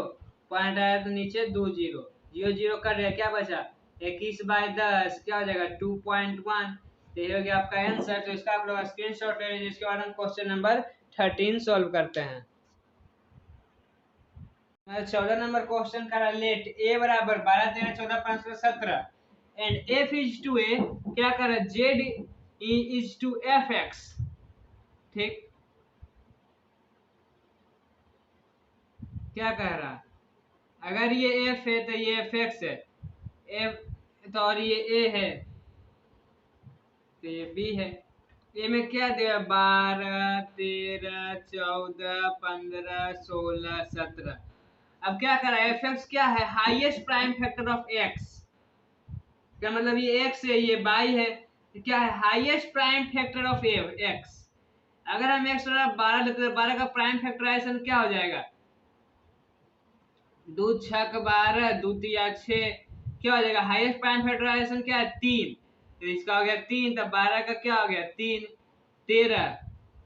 [SPEAKER 1] पॉइंट हटाया तो नीचे 2 0, 0 0 कट गया क्या बचा 21/10 क्या हो जाएगा 2.1, तो ये हो गया आपका आंसर। तो इसका आप लोग स्क्रीनशॉट ले लीजिए, इसके बाद हम क्वेश्चन नंबर 13 सॉल्व करते हैं। 14 नंबर क्वेश्चन का लेट ए बराबर 12 13 14 15 17 and f is to A, क्या कर z is to f x, ठीक क्या कह रहा, अगर ये एफ है तो ये एफ एक्स है, एफ तो और ये ए है तो ये बी है, ए में क्या दिया 12 13 14 15 16 17, अब क्या करा एफ एक्स क्या है highest prime factor of x, क्या मतलब ये एक्स है ये बाई है, तो क्या है highest prime factor of x, अगर हम एक्स 12 लेते हैं 12 का प्राइम फैक्टराइजेशन क्या हो जाएगा 2 6 12 2 3 6, क्या हो जाएगा हाईएस्ट प्राइम फैक्टराइजेशन क्या है 3, तो इसका हो गया 3, तब 12 का क्या हो गया 3 13,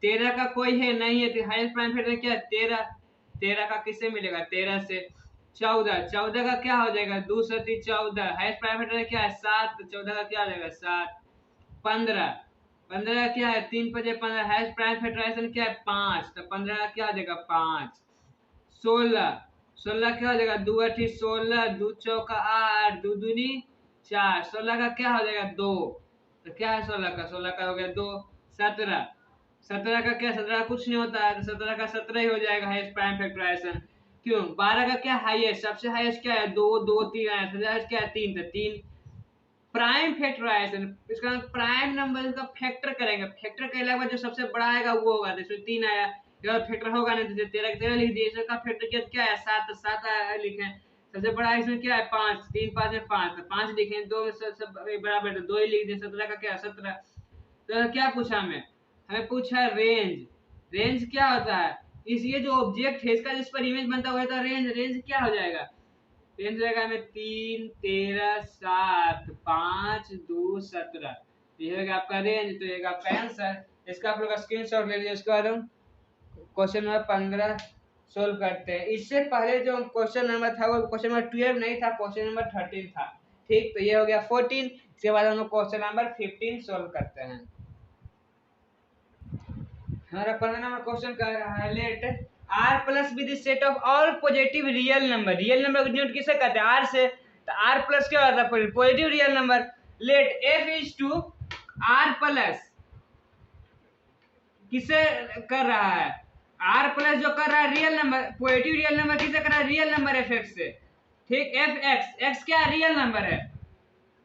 [SPEAKER 1] 13 का कोई है नहीं है तो हाईएस्ट प्राइम फैक्टर क्या है 13, 13 का किससे मिलेगा 13 से, 14 14 का क्या हो जाएगा 2 से 3 14, हाईएस्ट प्राइम फैक्टर क्या है 7, तो 14 का क्या हो जाएगा 7, 15 15 का क्या है 3 5 15, हाईएस्ट प्राइम फैक्टराइजेशन क्या है 5, तो 15 का क्या हो जाएगा 5, 16 16 क्या हो जाएगा 2 8 16 2 चौका 8 2 दूनी 4, 16 का क्या हो जाएगा 2, तो क्या है 16 का हो गया 2, 17 17 का क्या 17 का कुछ नहीं होता है तो 17 का 17 ही हो जाएगा हाईएस्ट प्राइम फैक्टराइजेशन, क्यों 12 का क्या हाईएस्ट सबसे हाईएस्ट क्या है 2 2 3 आया, सबसे हाईएस्ट क्या है 3, तो 3 प्राइम फैक्टराइजेशन, इसका प्राइम नंबर का फैक्टर करेंगे, फैक्टर करने के बाद जो सबसे बड़ा आएगा वो होगा, तो इसमें 3 आया, अगर फैक्टर होगा नहीं तो 13 13 लिख दिए, इसका फैक्टर क्या है 7 7 लिखे, सबसे बड़ा इसमें क्या है 5 3 5 में 5 तो 5 लिखे, 2 सब बराबर तो 2 ही लिख दिए, 17 का क्या है 17, तो क्या पूछा हमें पूछा है रेंज, रेंज क्या होता है इस ये जो ऑब्जेक्ट है इसका जिस पर इमेज बनता हुआ है तो रेंज रेंज क्या हो जाएगा, रेंज रहेगा हमें 3 13 7 5 2 17, ये होगा आपका रेंज, तो ये आपका आंसर। इसका आप लोग स्क्रीनशॉट ले लीजिए, उसके बाद हम क्वेश्चन नंबर 15 सोल्व करते हैं। इससे पहले जो क्वेश्चन नंबर था वो क्वेश्चन नंबर 12 नहीं था, क्वेश्चन नंबर 13 था। ठीक, तो ये हो गया 14। इसके बाद हम लोग क्वेश्चन नंबर 15 सोल्व करते हैं। हमारा 15 नंबर क्वेश्चन कह रहा है let r plus with set of all positive real number. Real number को डिनोट किससे करते हैं? r से। तो r प्लस क्या होता है? Positive real number. Let f is to r plus किसे कर रहा है? r प्लस जो कर रहा है real number, positive real number किसे कर रहा है? रियल नंबर f x से। ठीक, f x, x क्या रियल नंबर है।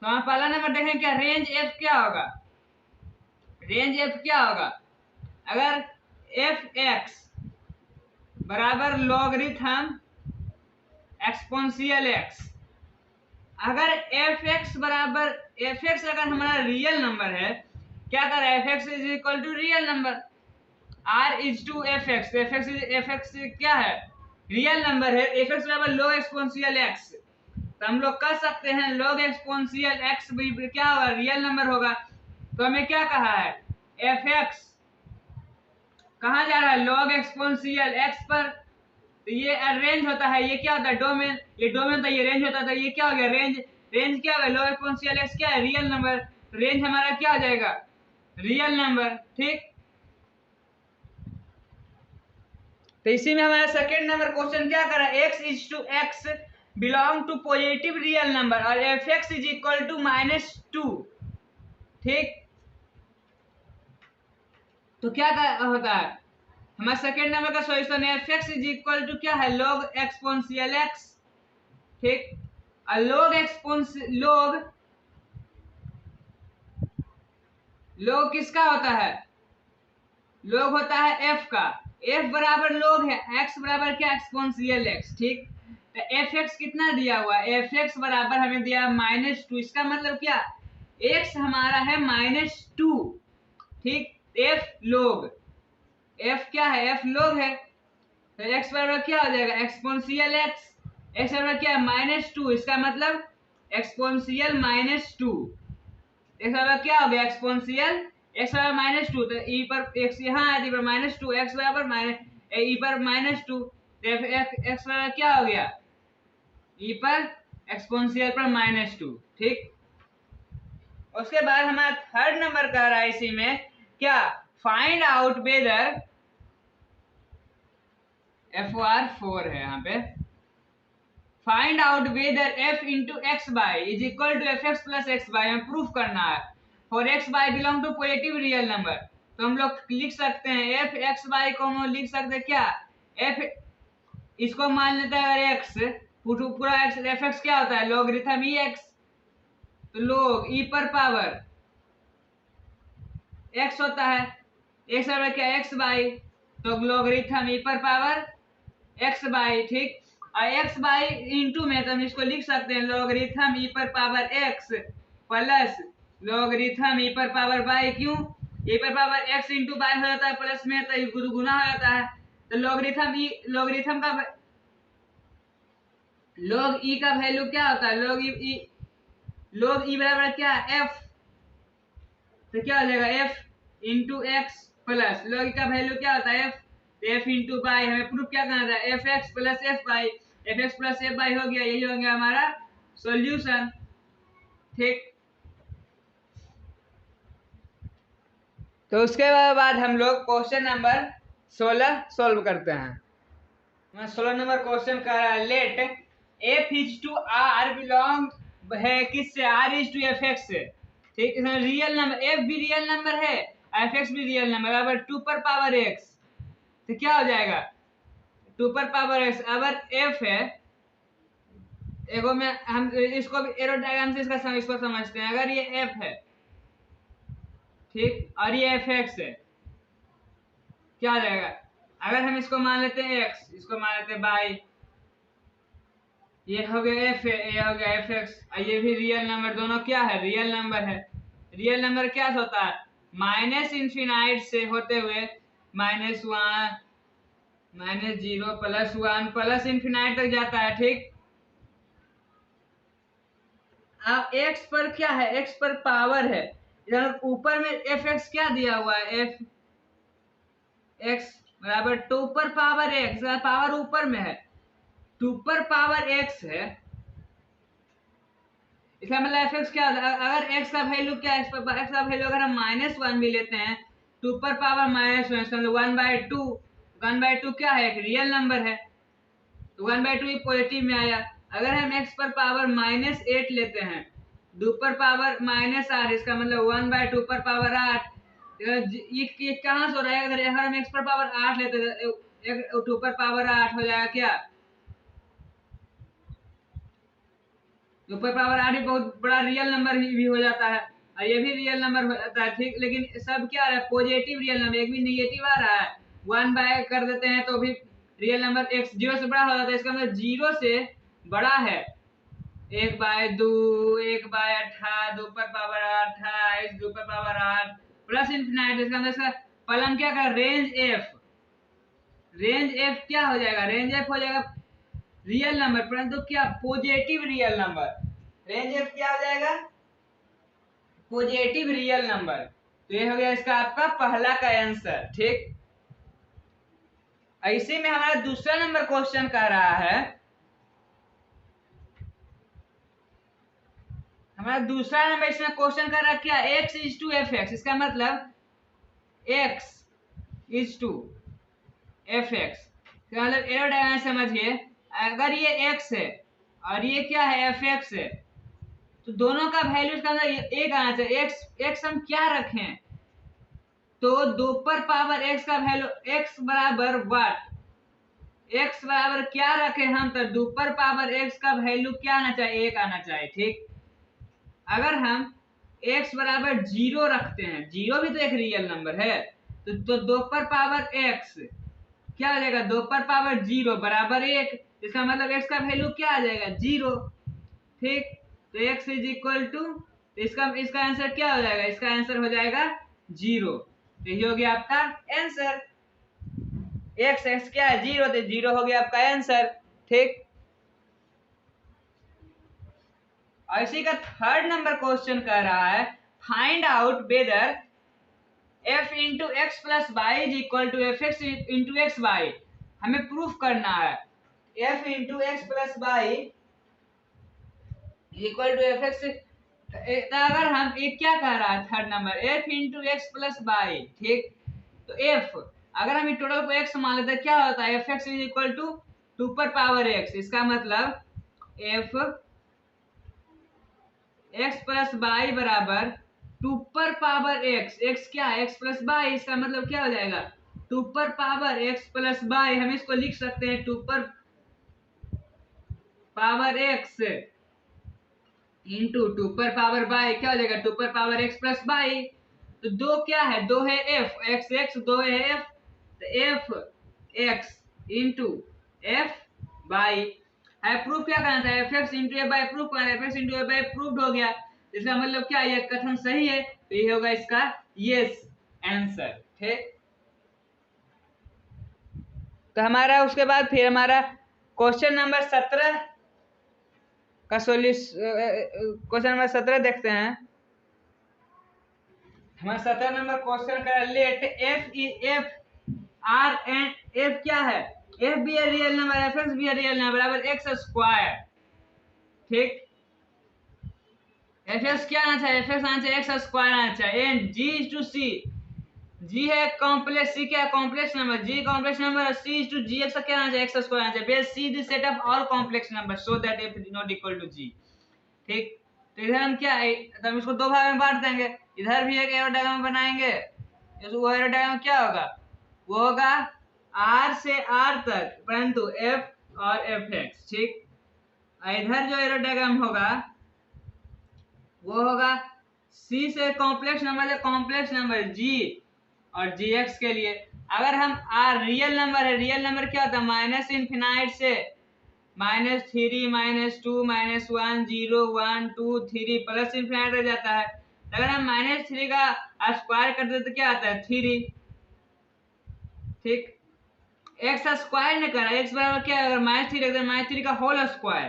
[SPEAKER 1] तो हम पहला नंबर देखें क्या रेंज f क्या होगा? रेंज f क्या होगा? अगर एफ एक्स बराबर लॉगरिथम एक्सपोनेंशियल एक्स, अगर एफ एक्स बराबर एफ एक्स अगर हमारा रियल नंबर है, क्या कर रहा है? F x is equal to real number, r is to f x. F x क्या है? रियल नंबर है। एफ एक्स बराबर लॉग एक्सपोनेंशियल एक्स, तो हम लोग कर सकते हैं लॉग एक्सपोनेंशियल एक्स भी क्या होगा? रियल नंबर होगा। तो हमें क्या कहा है? एफ एक्स कहाँ जा रहा है? लॉग एक्सपोनेंशियल एक्स पर। तो ये रेंज होता है, ये क्या होता है? डोमेन। ये डोमेन होता है, ये रेंज होता है। ये क्या हो गया? रेंज। रेंज क्या है? लॉग एक्सपोनेंशियल एक्स क्या है? Real number. रेंज हमारा क्या हो जाएगा? Real number. ठीक, तो इसी में हमारा सेकेंड नंबर क्वेश्चन क्या कर रहा है? X is to x belong to positive real number और f x is equal to -2। ठीक, तो क्या होता है हमारा सेकेंड नंबर का solution? F x is equal to क्या है? Log exponential x. ठीक, लॉग लॉग किसका होता है? लॉग होता है एफ का। एफ बराबर लॉग है, एक्स बराबर क्या? Exponential x. ठीक, तो एफ एक्स कितना दिया हुआ है? एफ एक्स बराबर हमें दिया -2। इसका मतलब क्या? एक्स हमारा है -2। ठीक, एफ लॉग, एफ क्या है? एफ लॉग है। तो एक्स बराबर क्या हो जाएगा? Exponential x. एक्स बराबर क्या है? -2। इसका मतलब एक्सपोनेंशियल -2। एक्स बराबर क्या हो गया? एक्सपोनेंशियल एक्स बराबर -2। तो ई पर एक्स यहाँ आ पर -2, एक्स बराबर ई पर -2। तो एक्स बराबर क्या हो गया? ई पर एक्सपोनेंशियल पर -2। ठीक, उसके बाद हमारा थर्ड नंबर कह रहा है इसी में क्या? फाइंड आउट वेदर FR4 है यहाँ पे। Find out whether f into x y is equal to f x plus x y. हमें प्रूफ करना है for x y belong to positive real number. तो हम लोग लिख सकते हैं एफ एक्स बाई को हम लिख सकते हैं क्या? एफ, इसको मान लेते हैं अगर एक्स, पूरा एक्स, एफ एक्स क्या होता है? लॉगरिथम ई एक्स। तो लॉग ई पर पावर एक्स होता है, एक्स बराबर क्या? एक्स बाई, तो लॉगरिथम ई पर पावर एक्स बाई। ठीक, और एक्स बाई इंटू में तो हम इसको लिख सकते हैं लॉगरिथम ई पर पावर एक्स प्लस लॉगरिथम ई पर पावर बाई। क्यों? ई पर पावर एक्स इंटू बाई हो जाता है प्लस में, तो गुना हो जाता है। तो लॉगरिथम का लॉग ई का वैल्यू क्या होता है? लॉग ई बराबर क्या है? एफ। तो क्या हो जाएगा? F into x plus log e का वैल्यू क्या होता है? एफ। एफ इंटू बाई, हमें प्रूफ क्या करना था? F x plus f y. F x plus f y हो गया, यही हो गया हमारा सॉल्यूशन। ठीक, तो उसके बाद हम लोग क्वेश्चन नंबर 16 सॉल्व करते हैं। 16 नंबर क्वेश्चन का let f is to r belong है किससे? R is to f x से। ठीक, इसमें रियल नंबर एफ भी रियल नंबर है, एफ एक्स भी रियल नंबर, अगर 2 पर पावर एक्स तो क्या हो जाएगा? 2 पर पावर एक्स। अगर एफ है, एगो में हम इसको भी एरो डायग्राम से इसको समझते हैं। अगर ये एफ है, ठीक, और ये एफ एक्स है, क्या हो जाएगा? अगर हम इसको मान लेते हैं एक्स, इसको मान लेते हैं बाई, ये हो गया एफ है, ये हो गया एफ एक्स, और ये भी रियल नंबर, दोनों क्या है? रियल नंबर है। रियल नंबर क्या होता है? माइनस इन्फिनाइट से होते हुए -1 -0 +1 प्लस इन्फिनाइट तक जाता है। ठीक, अब एक्स पर क्या है? एक्स पर पावर है, इधर ऊपर में एफ एक्स क्या दिया हुआ है? एफ एक्स बराबर 2 पर पावर x, पावर ऊपर में है, 2 पर पावर x है, इसका मतलब एफ एक्स क्या होता है, अगर x का वैल्यू क्या है, x का वैल्यू अगर हम -1 भी लेते हैं, 2 पर पावर -1, इसका मतलब 1/2, 1/2 क्या है, एक रियल नंबर है, तो 1/2 ही पॉजिटिव में आया। अगर हम x पर पावर -8 लेते हैं, 2 पर पावर -8, इसका मतलब 1/2 पर पावर 8, ये कहाँ से हो रहा है, अगर हम x पर पावर 8 लेते हैं, 2 पर पावर 8 हो जाएगा क्या, 2 पर पावर 8 भी बहुत बड़ा रियल नंबर भी हो जाता है, और ये भी रियल नंबर हो जाता है, ठीक। लेकिन सब क्या आ रहा है, पॉजिटिव रियल नंबर, एक भी नेगेटिव आ रहा है, 1 बाय कर देते हैं तो भी रियल नंबर x 0 से बड़ा हो जाता है, इसका मतलब 0 से बड़ा है, 1/2, 1/18, 2 पर पावर 28, 2 पर पावर 8 प्लस इन्फिनाइट, इसका मतलब इसका फलन क्या कर, रेंज f, रेंज f क्या हो जाएगा, रेंज f हो जाएगा रियल नंबर, परंतु क्या, positive real number, range f क्या हो जाएगा, पॉजिटिव रियल नंबर। तो ये हो गया इसका आपका पहला का आंसर, ठीक। ऐसे में हमारा दूसरा नंबर क्वेश्चन कह रहा है, हमारा दूसरा नंबर इसमें क्वेश्चन कर रहा है क्या, x is to f x, इसका मतलब x is to f x, मतलब एरो डायग्राम समझिए, अगर ये x है और ये क्या है, एफ एक्स है, तो दोनों का वैल्यू इसका अंदर एक आना चाहिए, x हम क्या रखें, तो 2 पर पावर x का वैल्यू x बराबर व्हाट, x बराबर क्या रखे हम, तो 2 पर पावर x का वैल्यू क्या आना चाहिए, 1 आना चाहिए, ठीक। अगर हम x बराबर 0 रखते हैं, 0 भी तो एक रियल नंबर है, तो 2 पर पावर x क्या आ जाएगा, 2 पर पावर 0 बराबर 1, इसका मतलब x का वैल्यू क्या आ जाएगा, 0, ठीक। तो x इज इक्वल टू, इसका इसका आंसर क्या हो जाएगा, इसका आंसर हो जाएगा 0, तो ये हो गया आपका आंसर, x क्या है, 0, तो 0 हो गया आपका आंसर, ठीक। और इसी का थर्ड नंबर क्वेश्चन कह रहा है, find out whether f into x plus y is equal to f x into x y, हमें प्रूफ करना है f into x plus y equal to f x, अगर हम एक क्या कह रहा है third number, f into x plus y, ठीक। तो f अगर हम टोटल को x मान लेते हैं, क्या होता है, f x is equal to 2 पर पावर x, इसका मतलब f x प्लस वाई बराबर 2 पर पावर x क्या है, x प्लस वाई, इसका मतलब क्या हो जाएगा, 2 पर पावर x प्लस वाई, हम इसको लिख सकते हैं 2 पर पावर x इंटू 2 पर पावर वाई, क्या हो जाएगा, 2 पर पावर x प्लस वाई, तो दो क्या है, दो है f x x, दो है f, तो f x into f y है, प्रूफ क्या करना था, f x into f y proof करना, f x into f y proof हो गया, इसका मतलब क्या, ये कथन सही है, तो ये होगा इसका यस आंसर, ठीक। तो हमारा उसके बाद फिर हमारा क्वेश्चन नंबर 17 का क्वेश्चन नंबर 17 देखते हैं, हमारा 17 नंबर क्वेश्चन का, let f r and f क्या है, एफ भी है रियल नंबर, एफ एक्स भी है रियल नंबर, बराबर एक्स स्क्वायर, ठीक। एफ एक्स क्या आना चाहिए, एफ एक्स आना चाहिए एक्स स्क्वायर आना चाहिए, and g is to C, g है कॉम्प्लेक्स, सी क्या है complex number, g complex number, C is to g x क्या आना चाहिए, एक्स स्क्वायर आना चाहिए, base C the set of all complex number so that f is not equal to g, ठीक। तो इधर हम क्या है, तो हम इसको दो भाग में बांट देंगे, इधर भी एक एरो डायग्राम बनाएंगे, वो एरो डायग्राम क्या होगा, वो होगा आर से आर तक, परंतु एफ और एफ एक्स, ठीक। इधर जो एरो डायग्राम होगा वो होगा सी से कॉम्प्लेक्स नंबर जी और जी एक्स के लिए, अगर हम आर रियल नंबर है, रियल नंबर क्या होता है, माइनस इनफिनाइट से -3 -2 -1 0 1 2 3 प्लस इनफिनाइट रह जाता है, अगर हम -3 का स्क्वायर कर देते तो क्या आता है 3, ठीक। एक्स स्क्वायर ने करा, एक्स बराबर क्या है, अगर -3 रख दे, -3 का होल स्क्वायर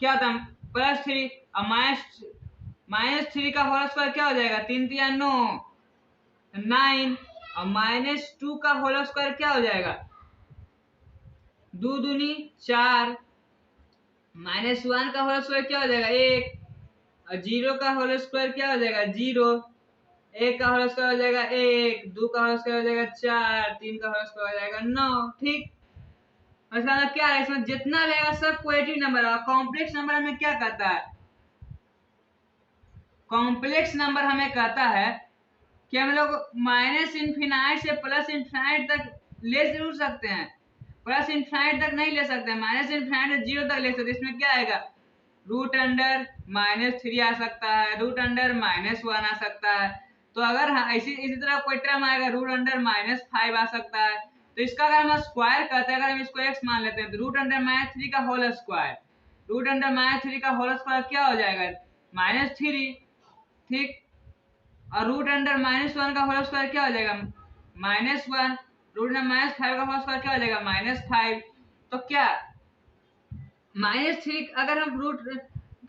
[SPEAKER 1] क्या होता है +3, और -3 का होल स्क्वायर क्या हो जाएगा, 3 3 9 9, और -2 का होल स्क्वायर क्या हो जाएगा, 2 दूनी 4, -1 का होल स्क्वायर क्या हो जाएगा 1, और 0 का होल स्क्वायर क्या हो जाएगा 0, 1 का होल स्क्वायर हो जाएगा 1, 2 का होल स्क्वायर हो जाएगा 4, 3 का होल स्क्वायर हो जाएगा 9। ठीक, और इसका मतलब क्या है, इसमें जितना रहेगा सब पॉजिटिव नंबर है। कॉम्प्लेक्स नंबर हमें क्या कहता है, कॉम्प्लेक्स नंबर हमें कहता है कि हम लोग माइनस इन्फिनाइट से प्लस इन्फिनाइट तक ले जरूर सकते हैं, प्लस इन्फिनाइट तक नहीं ले सकते, माइनस इन्फिनाइट से 0 तक ले सकते हैं। इसमें क्या आएगा, रूट अंडर -3 आ सकता है, रूट अंडर -1 आ सकता है। तो अगर इसी तरह कोई टर्म आएगा रूट अंडर -5 आ सकता है। तो इसका अगर हम स्क्वायर करते हैं, अगर हम इसको x मान लेते हैं, तो रूट अंडर -3 का होल स्क्वायर, रूट अंडर -3 का होल स्क्वायर क्या हो जाएगा -3। ठीक, और रूट अंडर -1 का होल स्क्वायर क्या हो जाएगा -1, रूट अंडर -5 का होल स्क्वायर क्या हो जाएगा -5। तो क्या -3 अगर हम रूट,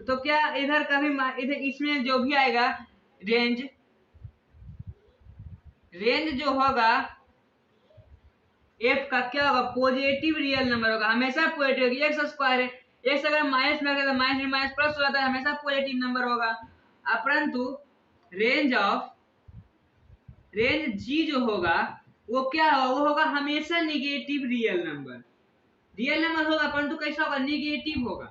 [SPEAKER 1] तो क्या इधर का भी इधर इसमें जो भी आएगा रेंज, रेंज जो होगा एफ का क्या होगा, पॉजिटिव रियल नंबर होगा, हमेशा पॉजिटिव होगी। एक्स स्क्वायर है, एक्स अगर माइनस में तो माइनस माइनस प्लस हो जाता है, हमेशा पॉजिटिव नंबर होगा। परंतु रेंज ऑफ, रेंज जी जो होगा वो क्या होगा, वो होगा हमेशा negative real number, real number होगा परंतु कैसा होगा, निगेटिव होगा।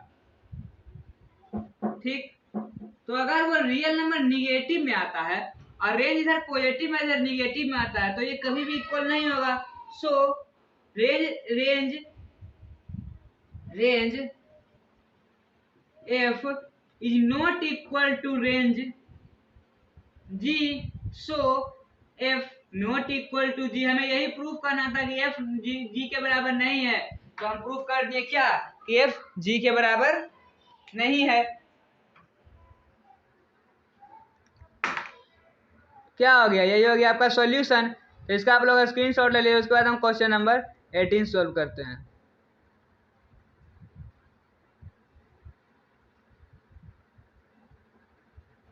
[SPEAKER 1] ठीक, तो अगर वो रियल नंबर निगेटिव में आता है और रेंज इधर पॉजिटिव में इधर निगेटिव में आता है, तो ये कभी भी इक्वल नहीं होगा। सो range f is not equal to range g, so f not equal to g। हमें यही प्रूफ करना था कि f g के बराबर नहीं है, तो हम प्रूफ कर दिए क्या कि f g के बराबर नहीं है। क्या हो गया, यही हो गया आपका सॉल्यूशन। तो इसका आप लोग स्क्रीनशॉट ले लीजिए, उसके बाद हम क्वेश्चन नंबर 18 सॉल्व करते हैं।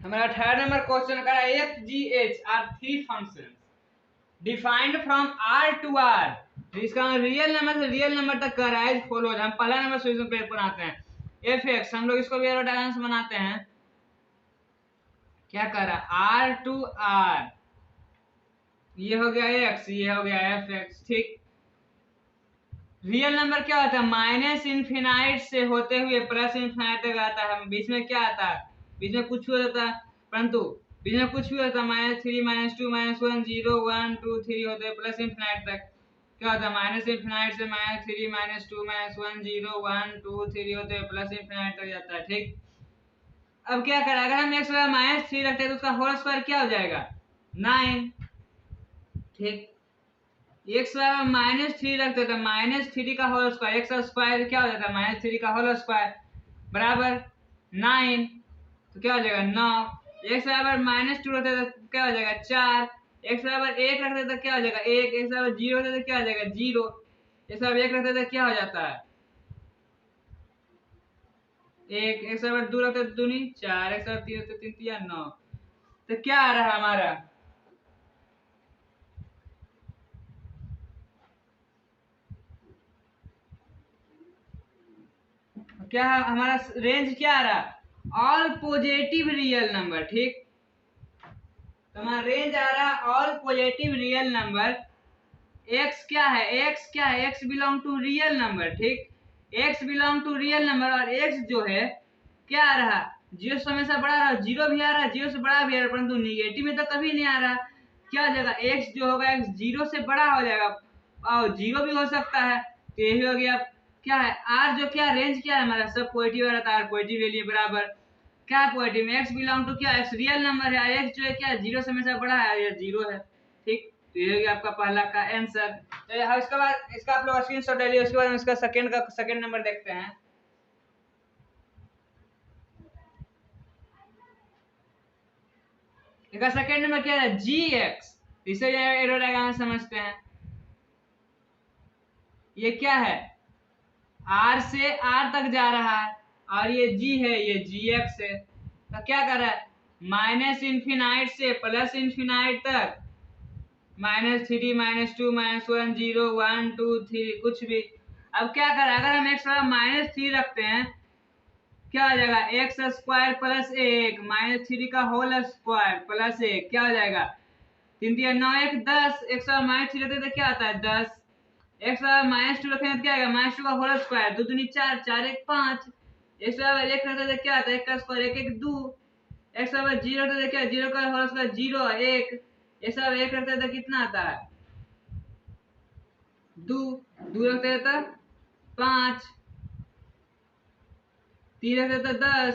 [SPEAKER 1] हमारा 18 नंबर क्वेश्चन का f g h r 3 function defined from r to r. इसका रियल नंबर से रियल नंबर तक कर रहा है, फॉलो। हम पहला नंबर सॉल्यूशन पेपर बनाते हैं, एफ एक्स, हम लोग इसको भी एरो डायग्राम बनाते हैं। क्या कर रहा है, आर टू आर, ये हो गया एक्स, ये हो गया एफ एक्स। ठीक, रियल नंबर क्या होता है, माइनस इन्फिनाइट से होते हुए प्लस इन्फिनाइट तक आता है। बीच में क्या आता है, बीच में कुछ भी हो जाता है, परंतु बीच में कुछ भी होता है, -3 -2 -1 0 1 2 3 होते हैं प्लस इन्फिनाइट तक। क्या होता है, माइनस इन्फिनाइट से -3 -2 -1 0 1 2 3 होते हैं प्लस इन्फिनाइट तक जाता है। ठीक, अब क्या करें, अगर हम एक्स -3 रखते हैं तो उसका होल स्क्वायर क्या हो जाएगा 9। ठीक, एक्स -3 रखते तो -3 का होल स्क्वायर, एक्स स्क्वायर क्या हो जाता है -3 का होल स्क्वायर बराबर 9। तो क्या हो जाएगा 9। एक्स बराबर -2 रखते तो क्या हो जाएगा 4। एक्स बराबर 1 रखते तो क्या हो जाएगा 1। एक्स बराबर 0 रखते तो क्या हो जाएगा 0। एक्स बराबर 1 रखते तो क्या हो जाता है 1। एक्स बराबर 2 रखते तो दूनी 4। एक्स बराबर 3 रखते 3 या 9। तो क्या आ रहा हमारा, क्या हमारा रेंज क्या आ रहा, ऑल पॉजिटिव रियल नंबर। ठीक, तो हमारा रेंज आ रहा all positive real number. X क्या है, एक्स क्या है, x belong to real number. ठीक, x belong to real number, और एक्स जो है क्या आ रहा, 0 से हमेशा बड़ा रहा, 0 भी आ रहा है, 0 से बड़ा भी आ रहा है, परंतु निगेटिव में तो कभी नहीं आ रहा। क्या हो जाएगा, एक्स जो होगा एक्स 0 से बड़ा हो जाएगा और 0 भी हो सकता है। तो यही हो गया क्या है, आर जो क्या रेंज क्या है हमारा, सब पॉजिटिव रहता है, पॉजिटिव ले लिए बराबर क्या है पॉजिटिव में, एक्स बिलोंग टू क्या, एक्स रियल नंबर है, एक्स जो है क्या 0 से हमेशा बड़ा है, या 0 है। ठीक, तो ये हो गया आपका पहला का आंसर। तो इसके बाद इसका आप लोग स्क्रीनशॉट ले लीजिए, उसके बाद हम इसका सेकंड नंबर देखते हैं। इसका सेकंड नंबर क्या है, जी एक्स। इसे एरो डायग्राम समझते हैं, ये क्या है, आर से आर तक जा रहा है, और ये जी है, ये जी एक्स है। तो क्या कर रहा है, माइनस इन्फिनाइट से प्लस इन्फिनाइट तक -3 -2 -1 0 1 2 3 कुछ भी। अब क्या करें, अगर हम x -3 रखते हैं क्या हो जाएगा, एक्स स्क्वायर प्लस 1 -3 का होल स्क्वायर प्लस 1 क्या हो जाएगा, 3 3 9 1 10। x -3 रहते तो क्या आता है 10। x -2 रखेंगे तो क्या आएगा, -2 का होल स्क्वायर 2 दूनी 4 4 1 5। x 1 रहते तो क्या आता है 1 का स्क्वायर 1 1 2। x 0 रहते तो क्या 0 का होल स्क्वायर 0 1। x 1 रखते तो कितना आता है 2 2 रखते तो 5 3 रखते तो 10।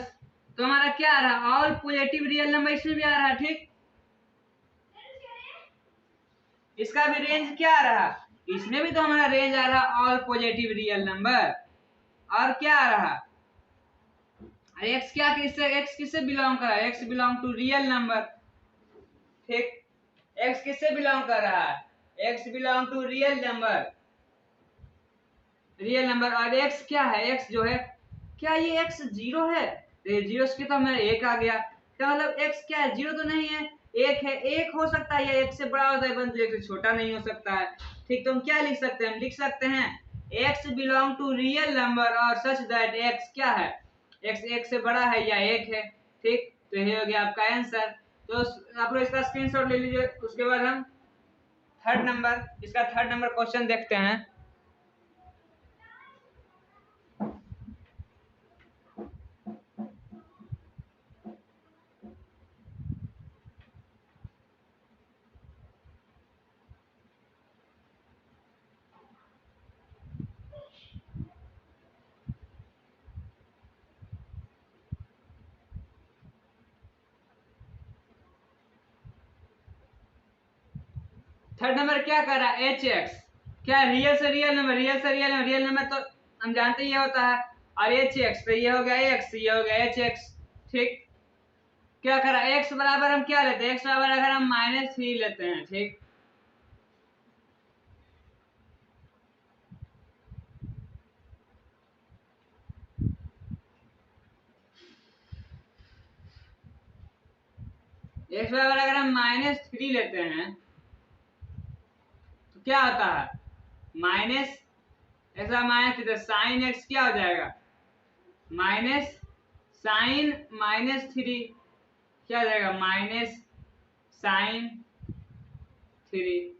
[SPEAKER 1] तो हमारा क्या आ रहा है, ऑल पॉजिटिव रियल नंबर इसमें भी आ रहा है। ठीक, इसका भी रेंज क्या आ रहा, इसमें भी तो हमारा रेंज आ रहा ऑल पॉजिटिव रियल नंबर। और क्या आ रहा, एक्स क्या किससे, एक्स किससे बिलोंग कर रहा है, x belong to real number. ठीक, एक्स किससे बिलोंग कर रहा है, x belong to real number, real number. और एक्स क्या है, एक्स जो है क्या ये एक्स 0 है, तो जीरो से तो मेरा 1 आ गया। क्या मतलब एक्स क्या है, 0 तो नहीं है, 1 है। 1 हो सकता है या 1 से बड़ा होता है परंतु 1 से छोटा नहीं हो सकता है। ठीक, तो हम क्या लिख सकते हैं, हम लिख सकते हैं x belong to real number और सच दैट x क्या है, x 1 से बड़ा है या 1 है। ठीक, तो ये हो गया आपका आंसर। तो आप लोग इसका स्क्रीनशॉट ले लीजिए। उसके बाद हम इसका थर्ड नंबर क्वेश्चन देखते हैं। थर्ड नंबर क्या कर रहा है, एच एक्स क्या रियल से रियल नंबर, रियल से रियल नंबर, रियल नंबर तो हम जानते ही होता है। और एच एक्स तो ये हो गया एक्स, ये हो गया एच एक्स। ठीक, क्या करा, एक्स बराबर हम क्या लेते हैं, एक्स बराबर अगर हम -3 लेते हैं। ठीक, एक्स बराबर अगर हम -3 लेते हैं तो क्या होता है, माइनस ऐसा माइनस तो साइन एक्स क्या हो जाएगा, माइनस साइन -3 क्या हो जाएगा, माइनस साइन 3।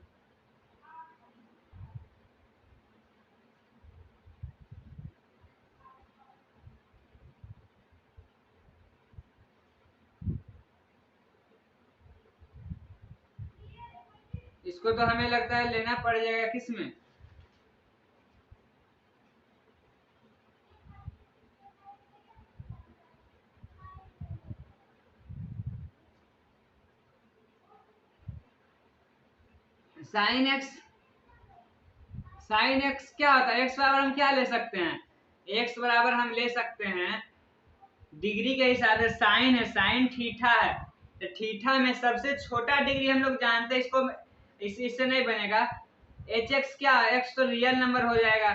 [SPEAKER 1] इसको तो हमें लगता है लेना पड़ जाएगा किसमें, साइन एक्स। साइन एक्स क्या होता है, एक्स बराबर हम क्या ले सकते हैं, एक्स बराबर हम ले सकते हैं डिग्री के हिसाब से, साइन है साइन थीटा है, तो थीटा में सबसे छोटा डिग्री हम लोग जानते हैं इसको, इससे नहीं बनेगा। एच एक्स क्या, एक्स तो रियल नंबर हो जाएगा,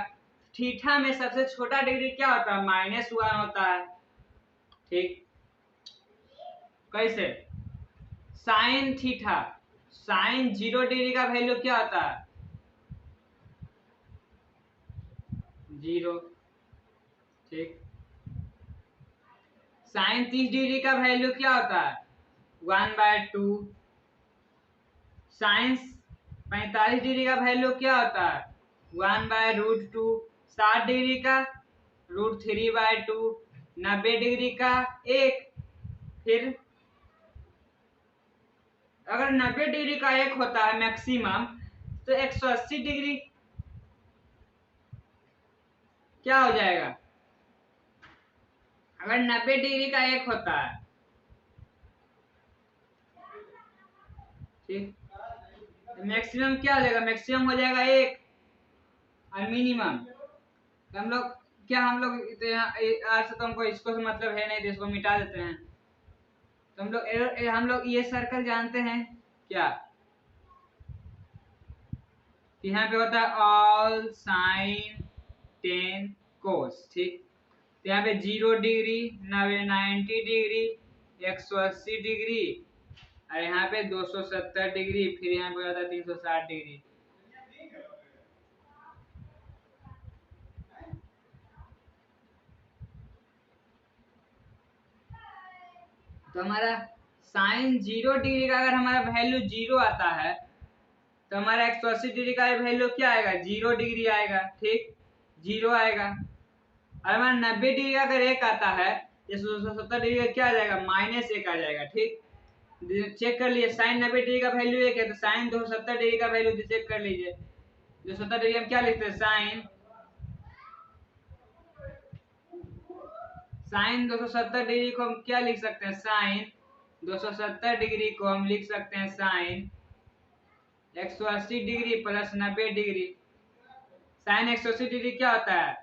[SPEAKER 1] थीटा में सबसे छोटा डिग्री क्या होता है, -1 होता है। ठीक, कैसे, साइन थीटा, साइन 0 डिग्री का वैल्यू क्या होता है 0। ठीक, साइन 30 डिग्री का वैल्यू क्या होता है 1/2। साइंस 45 डिग्री का वैल्यू क्या होता है 1/√2। 60 डिग्री का √3/2। 90 डिग्री का 1। फिर अगर 90 डिग्री का 1 होता है मैक्सिमम, तो 180 डिग्री क्या हो जाएगा, अगर 90 डिग्री का 1 होता है। ठीक, मैक्सिमम क्या हो जाएगा, मैक्सिमम हो जाएगा 1 और मिनिमम। तो हम लोग क्या, हम लोग आज से तो हमको इसको से मतलब है नहीं, तो इसको मिटा देते हैं। तो हम लोग ये सर्कल जानते हैं क्या, यहाँ पे होता है ऑल साइन 10 कोस। ठीक, तो यहाँ पे 0 डिग्री 90 डिग्री 180 डिग्री और यहाँ पे 270 डिग्री, फिर यहाँ पे होता है 360 डिग्री। तो हमारा साइन 0 डिग्री का अगर हमारा वैल्यू 0 आता है तो हमारा 180 डिग्री का वैल्यू क्या आएगा, 0 डिग्री आएगा। ठीक, 0 आएगा। और हमारा 90 डिग्री का अगर 1 आता है, इस 270 डिग्री का क्या आ जाएगा, -1 आ जाएगा। ठीक, चेक कर लीजिए, साइन 90 डिग्री का वैल्यू 1 है तो साइन 270 डिग्री का वैल्यू चेक कर लीजिए। 270 डिग्री हम क्या लिखते हैं, साइन 270 डिग्री को हम क्या लिख सकते हैं, साइन 270 डिग्री को हम लिख सकते हैं sine 180 degree plus 90 degree. Sine 180 degree क्या होता है,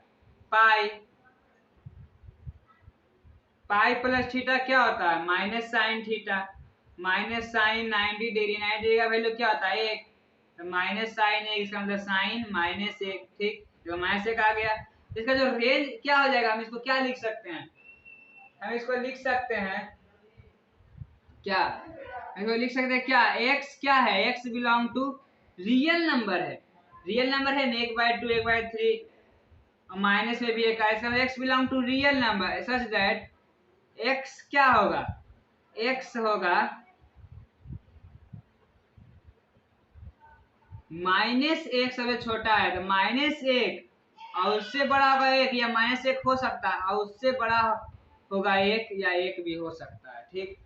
[SPEAKER 1] पाई। पाई प्लस थीटा क्या होता है, minus sine theta. Minus sine 90 degree, 90 degree का वैल्यू क्या होता है, 1। तो माइनस साइन 1, इसका मतलब साइन -1। ठीक, तो -1 आ गया। इसका जो रेंज क्या हो जाएगा, हम इसको क्या लिख सकते हैं, हम इसको लिख सकते हैं क्या, इसको लिख सकते हैं क्या, x क्या है, x belong to real number है। रियल नंबर है ना, 1/2 1/3 और माइनस में भी एक है, इसका x belong to real number such that x क्या होगा, x होगा -1 सबसे छोटा है तो -1 और उससे बड़ा होगा 1, या -1 हो सकता है और उससे बड़ा होगा 1, या 1 भी हो सकता है। ठीक,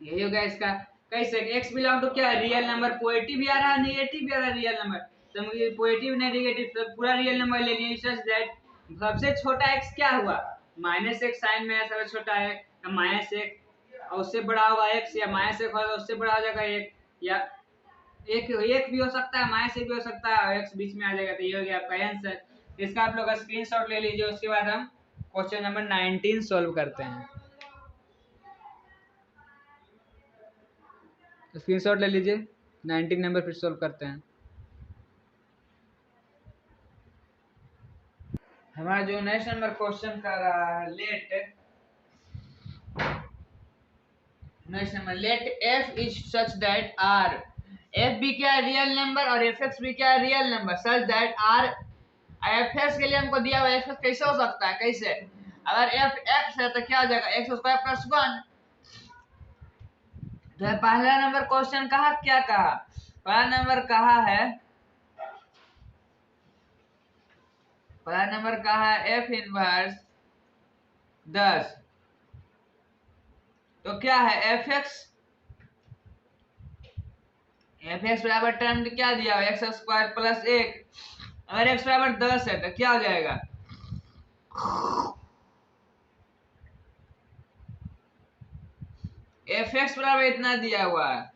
[SPEAKER 1] यही होगा इसका। कैसे, x बिलोंग टू क्या है, रियल नंबर, पॉजिटिव भी आ रहा है नेगेटिव भी आ रहा है रियल नंबर, तो मुझे पॉजिटिव नेगेटिव पूरा रियल नंबर ले लिए सच दैट सबसे छोटा x क्या हुआ, -1 साइन में सबसे छोटा है -1 और उससे बड़ा होगा x, या -1 होगा उससे बड़ा हो जाएगा 1, या एक भी हो सकता है, -1 भी हो सकता है और x बीच में आ जाएगा। तो ये हो गया आपका आंसर। इसका आप लोग स्क्रीनशॉट ले लीजिए, उसके बाद हम क्वेश्चन नंबर 19 सॉल्व करते हैं। स्क्रीनशॉट ले लीजिए, 19 नंबर फिर सॉल्व करते हैं। हमारा जो नेक्स्ट नंबर क्वेश्चन कर रहा है, next number let f is such that r, f भी क्या है रियल नंबर और fx भी क्या है real number, such that r fx के लिए हमको दिया हुआ fx कैसे हो सकता है, कैसे, अगर f x है तो क्या हो जाएगा x² + 1। तो पहला नंबर क्वेश्चन कहा, क्या कहा, पहला नंबर कहा है, पहला नंबर कहा है f इनवर्स 10। तो क्या है fx बराबर टर्म क्या दिया हुआ, x² + 1। अगर x बराबर 10 है तो क्या हो जाएगा, fx बराबर इतना दिया हुआ है,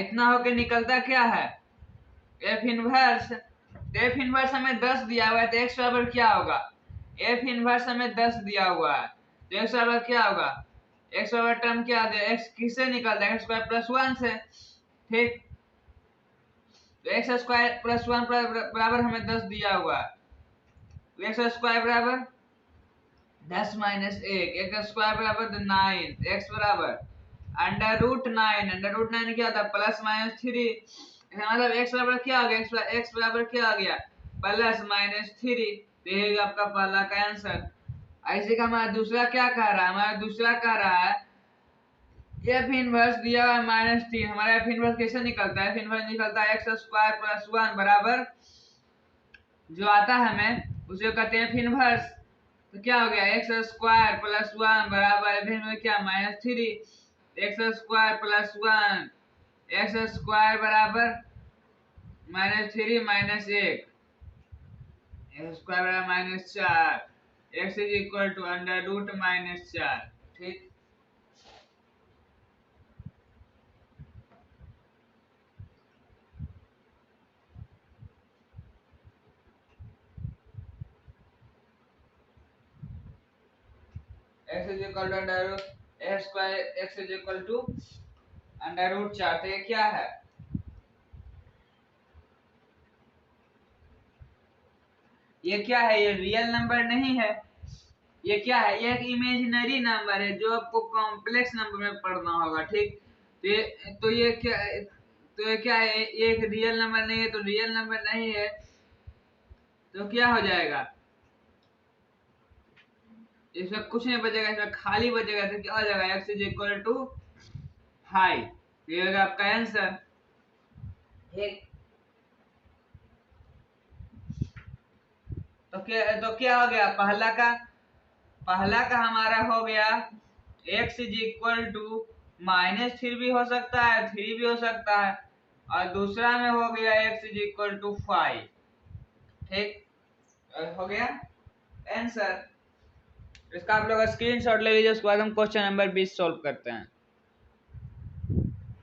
[SPEAKER 1] इतना होके निकलता क्या है f इनवर्स। f इनवर्स हमें 10 दिया हुआ है तो x बराबर क्या होगा, f इनवर्स हमें 10 दिया हुआ है तो x बराबर क्या होगा, x बराबर टर्म क्या आ जाए, x किससे निकलता है, x² + 1 से। ठीक, तो x² + 1 बराबर हमें 10 दिया हुआ है, x² बराबर 10 - 1, x² बराबर 9, x बराबर √9, √9 क्या होता है +-3, मतलब x बराबर क्या आ गया, x बराबर क्या आ गया +-3। तो ये आपका पहला का आंसर। ऐसे का हमारा दूसरा क्या कह रहा है, हमारा दूसरा कह रहा है f इनवर्स दिया हुआ है -3, हमारा f इनवर्स कैसे निकलता है, f इनवर्स निकलता है x² + 1 बराबर जो आता है हमें उसे कहते हैं f इनवर्स। तो क्या हो गया x² + 1 बराबर f इनवर्स क्या -3, x² + 1 x² बराबर -3 - 1, x² बराबर -4, x इज इक्वल टू √-4। ठीक, x is equal to x is equal to √4। तो ये क्या है, ये क्या है, ये रियल नंबर नहीं है, ये क्या है, ये एक इमेजिनरी नंबर है जो आपको कॉम्प्लेक्स नंबर में पढ़ना होगा, ठीक। तो ये क्या है, ये एक रियल नंबर नहीं है, तो रियल नंबर नहीं है तो क्या हो जाएगा, इसमें कुछ नहीं बचेगा, इसमें खाली बचेगा, तो क्या हो जाएगा, x is equal to high. ये होगा आपका आंसर, ठीक। तो क्या हो गया, पहला का हमारा हो गया x इज इक्वल टू -3 भी हो सकता है, 3 भी हो सकता है, और दूसरा में हो गया x इज इक्वल टू 5, ठीक। हो गया आंसर। इसका आप लोग स्क्रीनशॉट ले लीजिए, उसके बाद हम क्वेश्चन नंबर 20 सॉल्व करते हैं।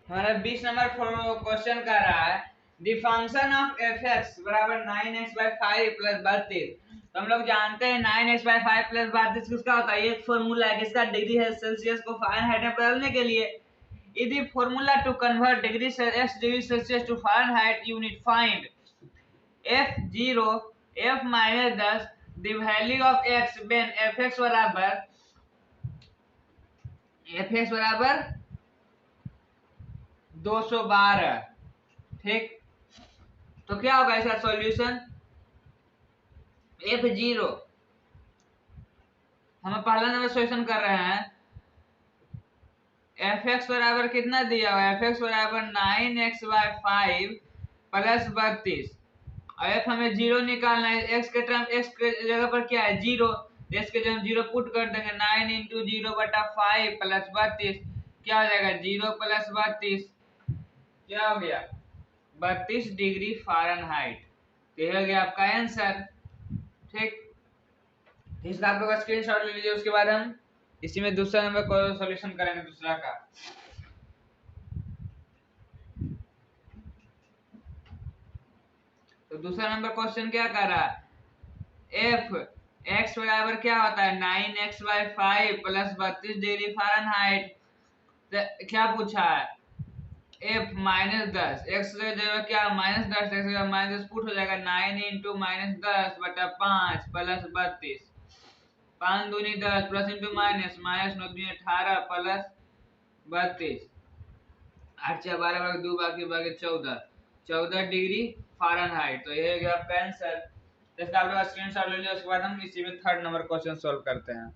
[SPEAKER 1] हमारा 20 नंबर क्वेश्चन कर रहा है द फंक्शन ऑफ f(x) बराबर 9x/5 प्लस 32। तो हम लोग जानते हैं 9x/5 प्लस 32 किसका होता है, एक फॉर्मूला है किसका, डिग्री है सेल्सियस को फ़ारेनहाइट में बदलने के लिए। यदि formula to convert degree Celsius to Fahrenheit unit find f0 f-10 the value of x when f(x) बराबर 212, ठीक। तो क्या होगा इसका सॉल्यूशन, f0 हम पहला नंबर सॉल्यूशन कर रहे हैं, f(x) बराबर कितना दिया हुआ है, f(x) बराबर 9x/5 प्लस 32, और f हमें 0 निकालना है, x के जगह पर क्या है 0, x के जगह 0 पुट कर देंगे, 9 इंटू 0/5 प्लस 32, क्या हो जाएगा 0 प्लस 32, क्या हो गया 32 डिग्री फ़ारेनहाइट। तो ये हो गया आपका आंसर, ठीक। इसका आप लोग स्क्रीनशॉट ले लीजिए, उसके बाद हम इसी में दूसरा नंबर को सॉल्यूशन करेंगे दूसरा का। तो दूसरा नंबर क्वेश्चन क्या कर रहा है, f(x) बराबर क्या होता है 9x/5 प्लस 32 डिग्री फ़ारेनहाइट। तो क्या पूछा है, f -10, x की जगह क्या -10, x की जगह -10 पुट हो जाएगा, 9 इंटू -10/5 प्लस 32, 5 दूनी 10 प्लस इंटू माइनस, -9 दूनी 18 प्लस 32, 8 × 12 भाग 2 बाकी 14 डिग्री फ़ारेनहाइट। तो ये हो गया आपका आंसर। इसका आप लोग स्क्रीनशॉट ले लीजिए, उसके बाद हम इसी में थर्ड नंबर क्वेश्चन सॉल्व करते हैं।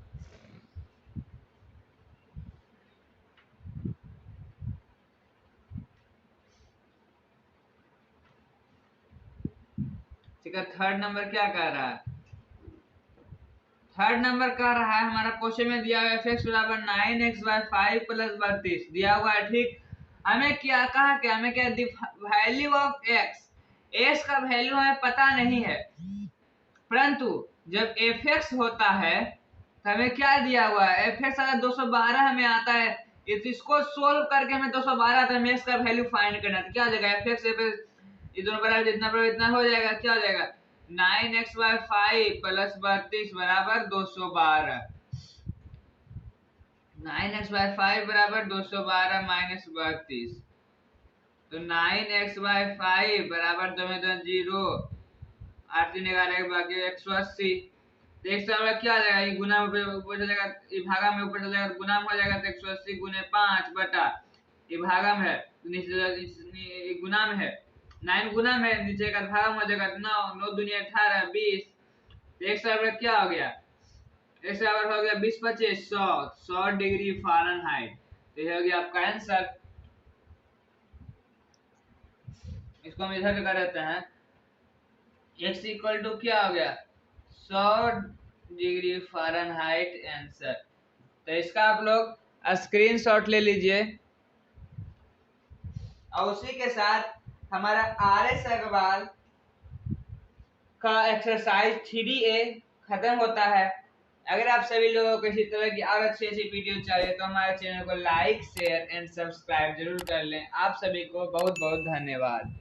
[SPEAKER 1] ठीक है, थर्ड नंबर क्या कह रहा है, थर्ड नंबर कह रहा है हमारा क्वेश्चन में दिया हुआ f(x) बराबर 9x/5 प्लस 32 दिया हुआ है, ठीक। हमें क्या कहा, क्या हमें क्या वैल्यू ऑफ x का वैल्यू हमें पता नहीं है, परंतु जब f(x) होता है तो हमें क्या दिया हुआ है, f(x) अगर 212 हमें आता है, इसको सोल्व करके हमें 212 आता है, हमें इसका वैल्यू फाइंड करना है, तो क्या हो जाएगा f(x) ये दोनों बराबर जितना इतना हो जाएगा, क्या हो जाएगा 9x/5 प्लस 32 बराबर 212, 9x/5 बराबर 212 माइनस 32, तो 9x/5 बराबर 0, 8 3 11 बाकी 180, तो 180 क्या आ जाएगा, ये गुना में ऊपर चला जाएगा, ये भागा में ऊपर चला जाएगा, गुना में हो जाएगा, तो 180 गुने 5 बटा ये भागा में है, नीचे गुना में है, 9 गुना में नीचे का भागा में हो जाएगा, 9 9 दूनी 18 20, तो 100 क्या हो गया, 100 हो गया 20 25 100 डिग्री फ़ारेनहाइट। तो ये हो गया आपका आंसर। इसको हम इधर कर देते हैं, x इक्वल टू क्या हो गया 100 डिग्री फ़ारेनहाइट आंसर। तो इसका आप लोग स्क्रीनशॉट ले लीजिए, और उसी के साथ हमारा RS अग्रवाल का एक्सरसाइज 3A खत्म होता है। अगर आप सभी लोगों को इसी तरह की और अच्छी वीडियो चाहिए तो हमारे चैनल को लाइक शेयर एंड सब्सक्राइब जरूर कर लें। आप सभी को बहुत बहुत धन्यवाद।